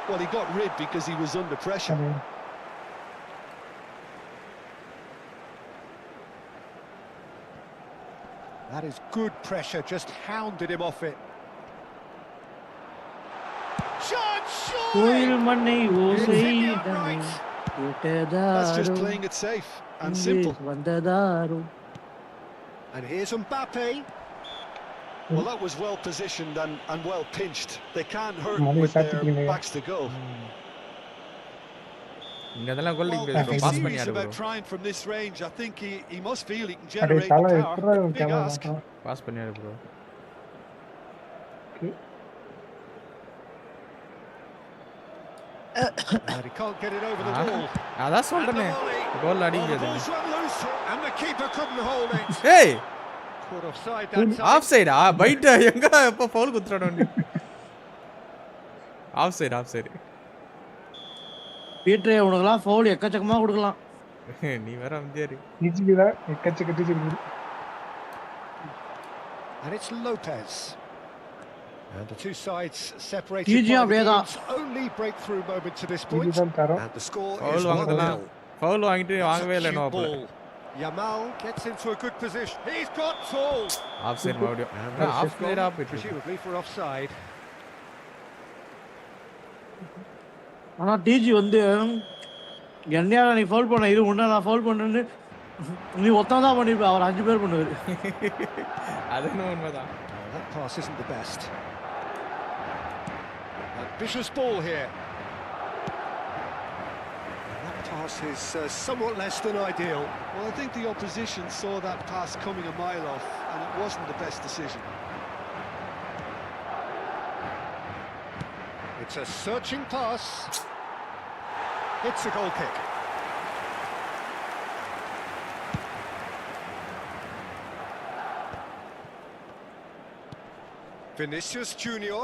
Well, he got rid because he was under pressure. That is good pressure, just hounded him off it. Chance, கோயில் surely! மண்ணை It's ஓசை in the தன்னை right. That's just கேட்டதாரோ playing it safe and இங்கே simple. வந்ததாரோ. And here's Mbappe. Well, that was well positioned and well pinched. They can't hurt Money with their practically, backs to goal. இங்க அதெல்லாம் goal Well, அடிக்க if he's pass serious பண்ணியாரு about bro. trying from this range, I think he must feel he can அடே generate தல the எப்பறா power. Big camera ask. மாட்டோம். Pass பண்ணியாரு bro. And he can't get it over the wall. அதான் And the சொல்றேனே volley. கோல் Oh, அடிக்க the முடியாது. ball's run loose, and the keeper couldn't hold it. ஏய் Caught offside that time. ஆஃப் சைடா பைட் எங்க எப்ப ஃபவுல் குத்துறடா நீ. Off side. பீட்டரே உனக்குலாம் ஃபவுல் எக்கச்சக்கமா கொடுக்கலாம். நீ வேற அம்தியாரு. டிஜிபில எக்கச்சக்க DGP. And it's Lopez. And the two sides separated TG by the அப்படியே தான். game's only breakthrough moment to this DG point. தான் தரோம். And the score foul is வாங்கலாம். 1-0. ஃபவுல் வாங்கிட்டு வாங்கவே இல்ல It's a நோ cute ball. Yamal gets into a good position. He's got full. Offside மறுபடியும். And ஆஃப் சைடு ஆஃப் இருக்கு. presumably for offside. ஆனா டிஜி வந்து என்னையா நீ ஃபவுல் பண்ண இது உன்ன நான் ஃபவுல் பண்ணேன்னு நீ ஒத்தம் தான் பண்ணிருப்ப, அவர் 5 பேர் பண்ணுவாரு. அது என்ன உண்மைதான். That pass isn't the best. Ambitious ball here. And that pass is somewhat less than ideal. Well, I think the opposition saw that pass coming a mile off, and it wasn't the best decision. It's a searching pass. It's a goal kick. Vinicius Junior.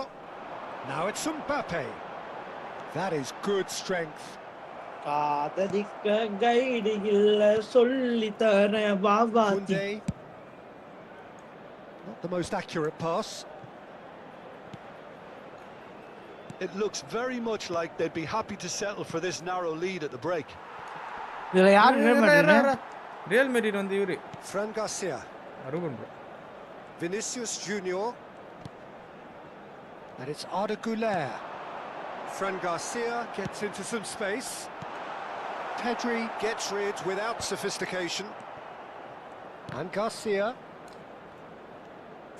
Now it's Mbappe. That is good strength. காதலிக்க guide இல்ல சொல்லி தர பாபாத்தி. Kunde. Not the most accurate pass. It looks very much like they'd be happy to settle for this narrow lead at the break. இதுல யார் name பண்றீங்க? Real Madrid வந்து இவரு Fran Garcia. அருகன் bro. Vinicius Junior. And it's Arda Güler. Fran Garcia gets into some space. Petric gets rid without sophistication. And Garcia.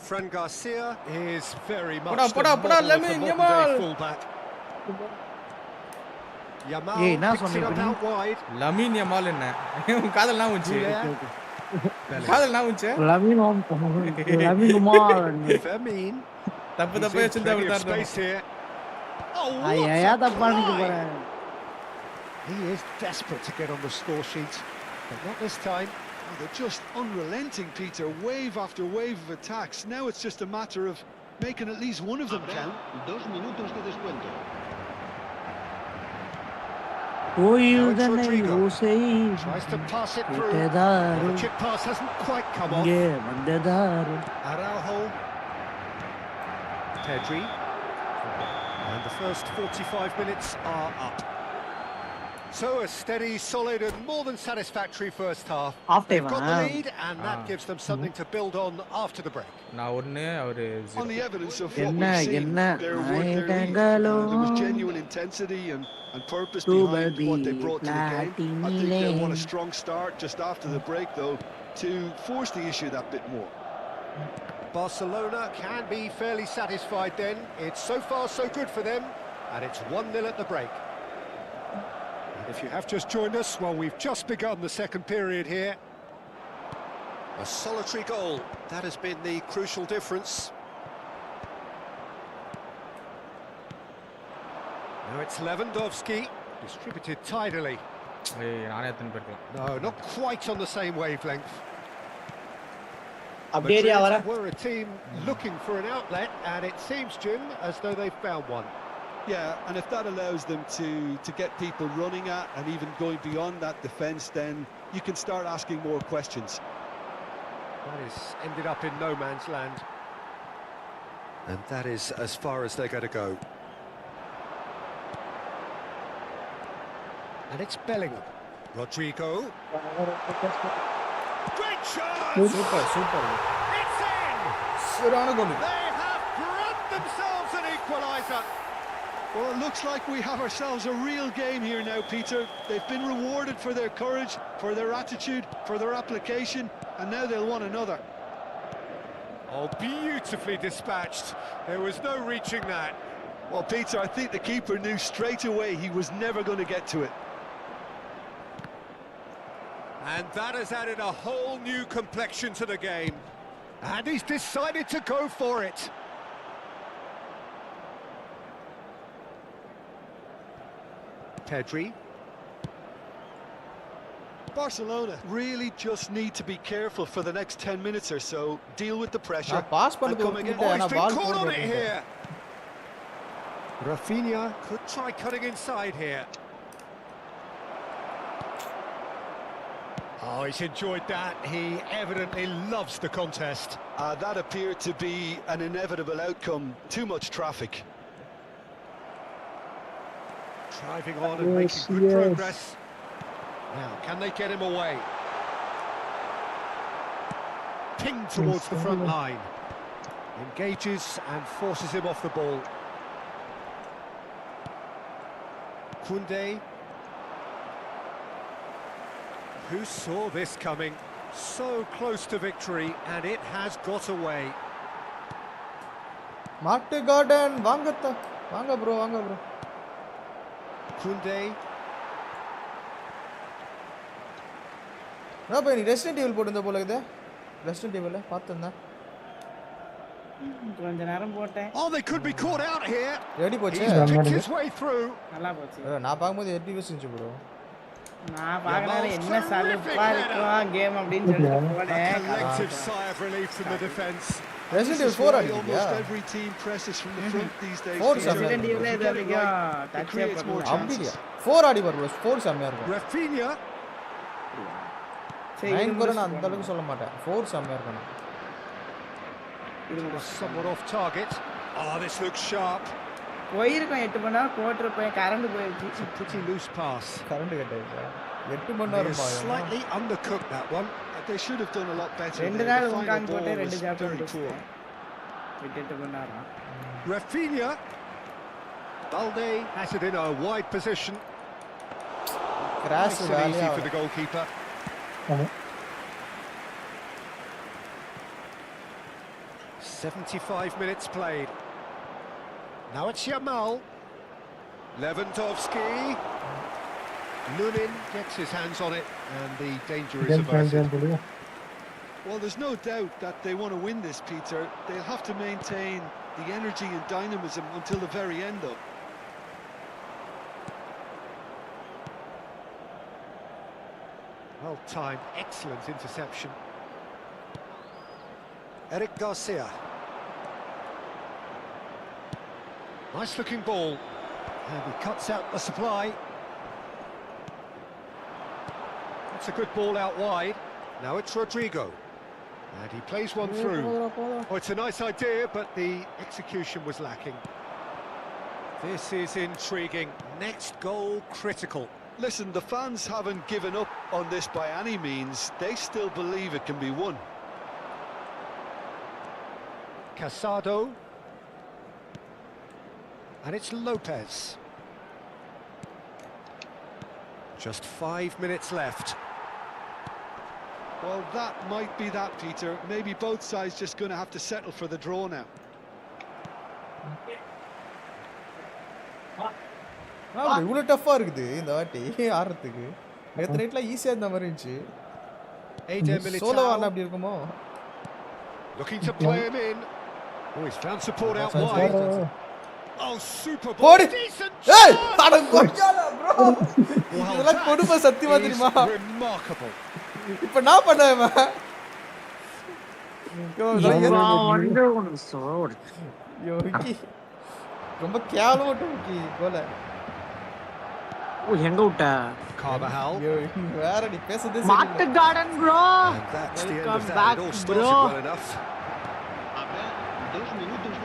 Fran Garcia is very much Poda, the model of the Lamine modern-day Yamal. fullback. Yamal ஏய், என்ன picks it சொன்ன up இப்ப நீ? out wide. Lamine Yamal என்ன உன் காதல் நான் உச்சு Bellingham. காதல் நான் உச்சு லமீன் உமார். Firmine. தப்பு He's தப்பா in வச்சிருந்தா plenty of அப்படி space here. Oh, ஐயா what a தப்பா நிக்க try! போறேன். He is desperate to get on the score sheet, but not this time. Oh, they're just unrelenting, Peter. Wave after wave of attacks. Now it's just a matter of making at least one of them count. 2 minutos de descuento. கோயில் Now it's தன்னை Rodrigo. ஓசை Tries to pass it through. Well, விட்டதாரு the chip pass hasn't quite come off. இங்கே வந்ததாரு. Araujo. Pedri. And the first 45 minutes are up. So a steady, solid and more than satisfactory first half. Half They've time, got the ah. lead and that gives them something to build on after the break. நான் ஒண்ணு அவரு On the evidence of what என்ன we've seen, என்ன they're worth their lead. நாயகங்களோ There was genuine intensity and purpose Tuba behind what they di brought to the game. I think they want a Platinile. strong start just after the break, though, to force the issue that bit more. Barcelona can be fairly satisfied then. It's so far so good for them, and it's 1-0 at the break. And if you have just joined us, well, we've just begun the second period here. A solitary goal, that has been the crucial difference. Now it's Lewandowski, distributed tidily. ஏய் நானே எத்தனை போயிருக்கேன் No, not quite on the same wavelength. அப்படியே வர. Madrid were a team looking for an outlet, and it seems, Jim, as though they've found one. Yeah, and if that allows them to get people running at and even going beyond that defence, then you can start asking more questions. That is ended up in no man's land. And that is as far as they're going to go. And it's Bellingham. Rodrigo. Great shot! Super super It's in! சரியான கோல் They have grabbed themselves an equaliser. Well, it looks like we have ourselves a real game here now, Peter. They've been rewarded for their courage, for their attitude, for their application, and now they'll want another. Oh, beautifully dispatched. There was no reaching that. Well, Peter, I think the keeper knew straight away he was never going to get to it. And that has added a whole new complexion to the game. And he's decided to go for it. Pedri. Barcelona really just need to be careful for the next 10 minutes or so, deal with the pressure, pass and பண்ணது come again. Oh, ஆனா he's been ball caught on it போடுறது here. Rafinha could try cutting inside here. Oh, he's enjoyed that. He evidently loves the contest. That appeared to be an inevitable outcome. Too much traffic. Driving on and making good progress. Now, can they get him away? Pinged towards the front line. Engages and forces him off the ball. Koundé. Who saw this coming? So close to victory, and it has got away. மாட்டு garden வாங்க bro வாங்க bro Koundé. நான் போய் நீ resident evil போட்டிருந்த போல இது resident evil பார்த்துருந்தேன் கொஞ்ச நேரம் போட்டேன் Oh, they could be caught out here. எப்படி போச்சு He's picked his way through. நல்லா போச்சு நான் பார்க்கும்போது 8 வியூஸ் இருந்துச்சு ப்ரோ நான் பார்க்கறேன் என்ன சலுப்பா இருக்கும் கேம் அப்படின்னு சொல்லிட்டு போனேன் Collective sigh of relief from the defence. Resident This evil is 4 why அடிச்சியா almost every team presses from the front these days. Four Peter. Resident Evil If you get it right, it touch creates more அப்படியா chances. 4 ஆடி பாரு bro 4 செம்மையா இருக்கும் Rafinha. 9 கூட நான் அந்த அளவுக்கு சொல்ல மாட்டேன் 4 செம்மையா இருக்கும் Somewhat off target. Oh, this looks sharp. போயிருக்கோம் 8 மணி நேரம் போட்டிருப்பேன் கரண்ட் போயிருச்சு It's a pretty loose pass. Current cut ஆயிடுச்சு 8 மணி They நேரம் slightly undercooked that one. They should have done a lot better. ரெண்டு there. நாள் The final உட்காந்து ball போட்டு was ரெண்டு ஜாப் very poor. விட்டு 8 மணி நேரம் Rafinha. Balde has it in a wide position. Crash Nice and easy வேலையா for the goalkeeper. ஆமா. 75 minutes played. Now it's Yamal. Lewandowski. Lunin gets his hands on it, and the danger is Again, averted. Bolivia. Well, there's no doubt that they want to win this, Peter. They'll have to maintain the energy and dynamism until the very end, though. Well timed, excellent interception. Eric Garcia. Nice looking ball. And he cuts out the supply. That's a good ball out wide. Now it's Rodrigo. And he plays one through. Oh, it's a nice idea, but the execution was lacking. This is intriguing. Next goal critical. Listen, the fans haven't given up on this by any means. They still believe it can be won. Casado. And it's Lopez. Just 5 minutes left. Well, that might be that, Peter. Maybe both sides just going to have to settle for the draw now. இவ்வளோ டஃப்பாக இருக்குது இந்த வாட்டி ஆடுறதுக்கு. நேற்று நைட்லாம் ஈஸியாக இருந்த மாதிரி இருந்துச்சு. சோலோ ஆடினா அப்படி இருக்குமோ? Looking to play him in. Oh, he's found support out wide. Oh, super ball. போடு. Decent ஏய், shot. அட கொய்யால bro. இதெல்லாம் கொடுமை சத்தியமா தெரியுமா? Remarkable. இப்போ நான் பண்ணேன். ரொம்ப கேவலமா விட்டு கோல. ஓ எங்க விட்ட? Carvajal. வேற நீ பேசுதே மாட்டு garden bro. That's the end of Welcome that. back, It all started bro. well enough.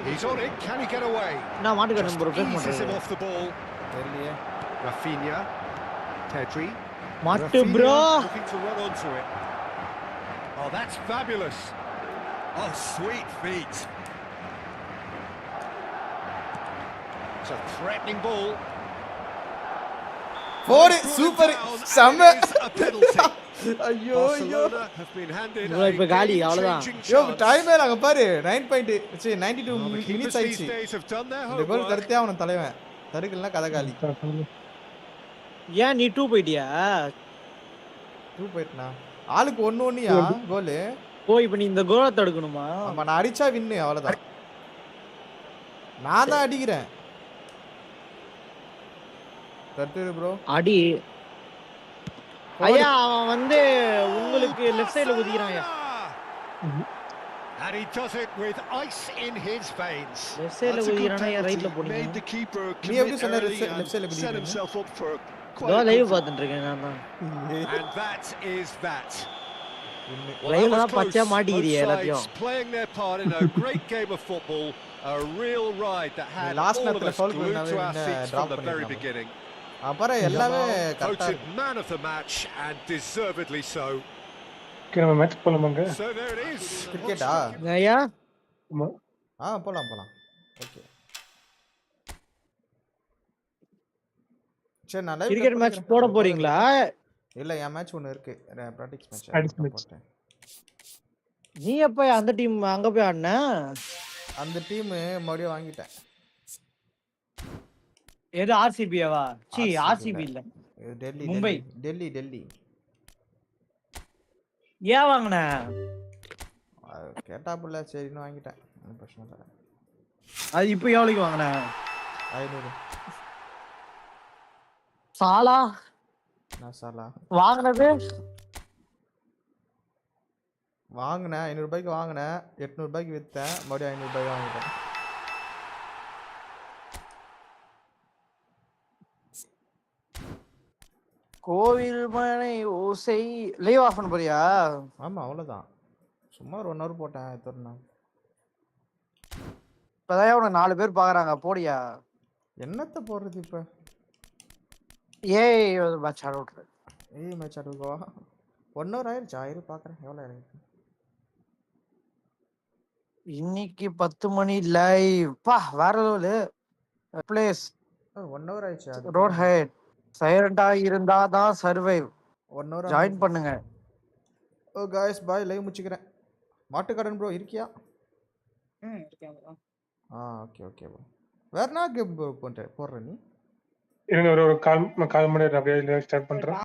He's on it. Can he get away? நான் மாட்டு கார்டன் bro பேச Eases him மாட்டேன். off the ball. தெரியலையே. Rafinha. Pedri. மாட்டு Rafinha bro. looking to run onto it. Oh, that's fabulous. Oh, sweet feet. It's a threatening ball. போடு super செம்ம. A penalty. ஐயோ ஐயோ. Barcelona have been handed bro, இப்ப காலி, அவ்வளவுதான். game-changing யோ chance. Time அங்க பாரு 92 Well, the keepers minutes these ஆயிடுச்சு. days have done their இந்த கோல் homework. தடுத்தே அவன் தலைவன். தடுக்கலனா கதை காலி. ஏன் நீ 2 போயிட்டியா? 2 போயிட்டனா. ஆளுக்கு 1-1யா கோல். ஓ இப்போ நீ இந்த கோலை தடுக்கணுமா? ஆமா நான் அடிச்சா வின் அவ்வளவுதான். நான் தான் அடிக்கிறேன். தட்டுரு ப்ரோ. அடி. ஐயா அவன் வந்து உங்களுக்கு லெஃப்ட் சைடுல குதிக்கிறான்யா. And he does it with ice in his veins. Left சைடுல That's a good குதிக்கிறானா யா ரைட்ல penalty. Made the போடுங்க. keeper நீ எப்படி commit சொன்ன early left side ல and set குதிக்கிறேன்னு? himself up for quite இதோ a லைவ் comfort. பார்த்துட்டு இருக்கேன் நான் தான். And that is that. Well, லைவ்ல that was தான் பச்சையா close. மாட்டிக்கிறியே Both எல்லாத்தையும். sides playing their part in a great game of football. A real ride that had Last all of நேரத்துல us foul glued to our பண்ணாவே seats drop from the very பண்ணிடலாம். beginning. அப்புறம் எல்லாமே கரெக்ட்டா Voted man of the match and deservedly so. Okay நம்ம match போலாமாங்க? So there it is. கிரிக்கெட்டா? ஐயா ஆமா. போலாம் ஓகே. சரி நான் லைவ் கிரிக்கெட் மேட்ச் போட போறீங்களா? இல்ல என் மேட்ச் ஒன்னு இருக்கு. Practice match. Practice match. நீ எப்ப அந்த டீம் அங்க போய் ஆடுன? அந்த டீம் மறுபடியும் வாங்கிட்டேன். எது ஆர்சிபியாவா? சி ஆர்சிபி இல்ல. டெல்லி மும்பை. டெல்லி. ஏன் வாங்குன? கேட்டாப்புல சரின்னு வாங்கிட்டேன். பிரச்சனை இல்ல. அது இப்போ எவ்வளவுக்கு வாங்குன? 500. சாலா நான் சாலா வாங்குனது வாங்கினேன் 500 ரூபாய்க்கு வாங்கினேன் 800 ரூபாய்க்கு விற்றேன் மறுபடியும் 500 ரூபாய்க்கு வாங்கிட்டேன். கோவில் மனை ஓசை லைவ் ஆஃப் பண்ண போறியா? ஆமாம் அவ்வளோதான். சும்மா ஒரு 1 ஹவர் போட்டேன் எத்தனை இப்போதான் உனக்கு 4 பேர் பார்க்குறாங்க போடியா? என்னத்தை போடுறது இப்போ? ஏய் மேட்ச் ஆட விட்ரு. மேட்ச் ஆடுவா 1 ஹவர் ஆயிடுச்சா? பார்க்குறேன் எவ்வளோ இருக்கு இன்னைக்கு 10 மணி லைவ். பா வேற லெவலு பிளேஸ். 1 ஹவர் ஆயிடுச்சு. ரோட் ஹெட் சைலண்டா இருந்தா தான் சர்வைவ். 1 ஹவர் ஜாயின் பண்ணுங்க. ஓ गाइस பாய் லைவ் முடிச்சுக்கிறேன். மாட்டுக்கடன் ப்ரோ இருக்கியா? இருக்கேன். Okay bro. வேற என்ன கேம் ப்ரோ போடுற நீ? இருங்க ஒரு கால் மணி நேரம் அப்படியே ஸ்டார்ட் பண்றேன்.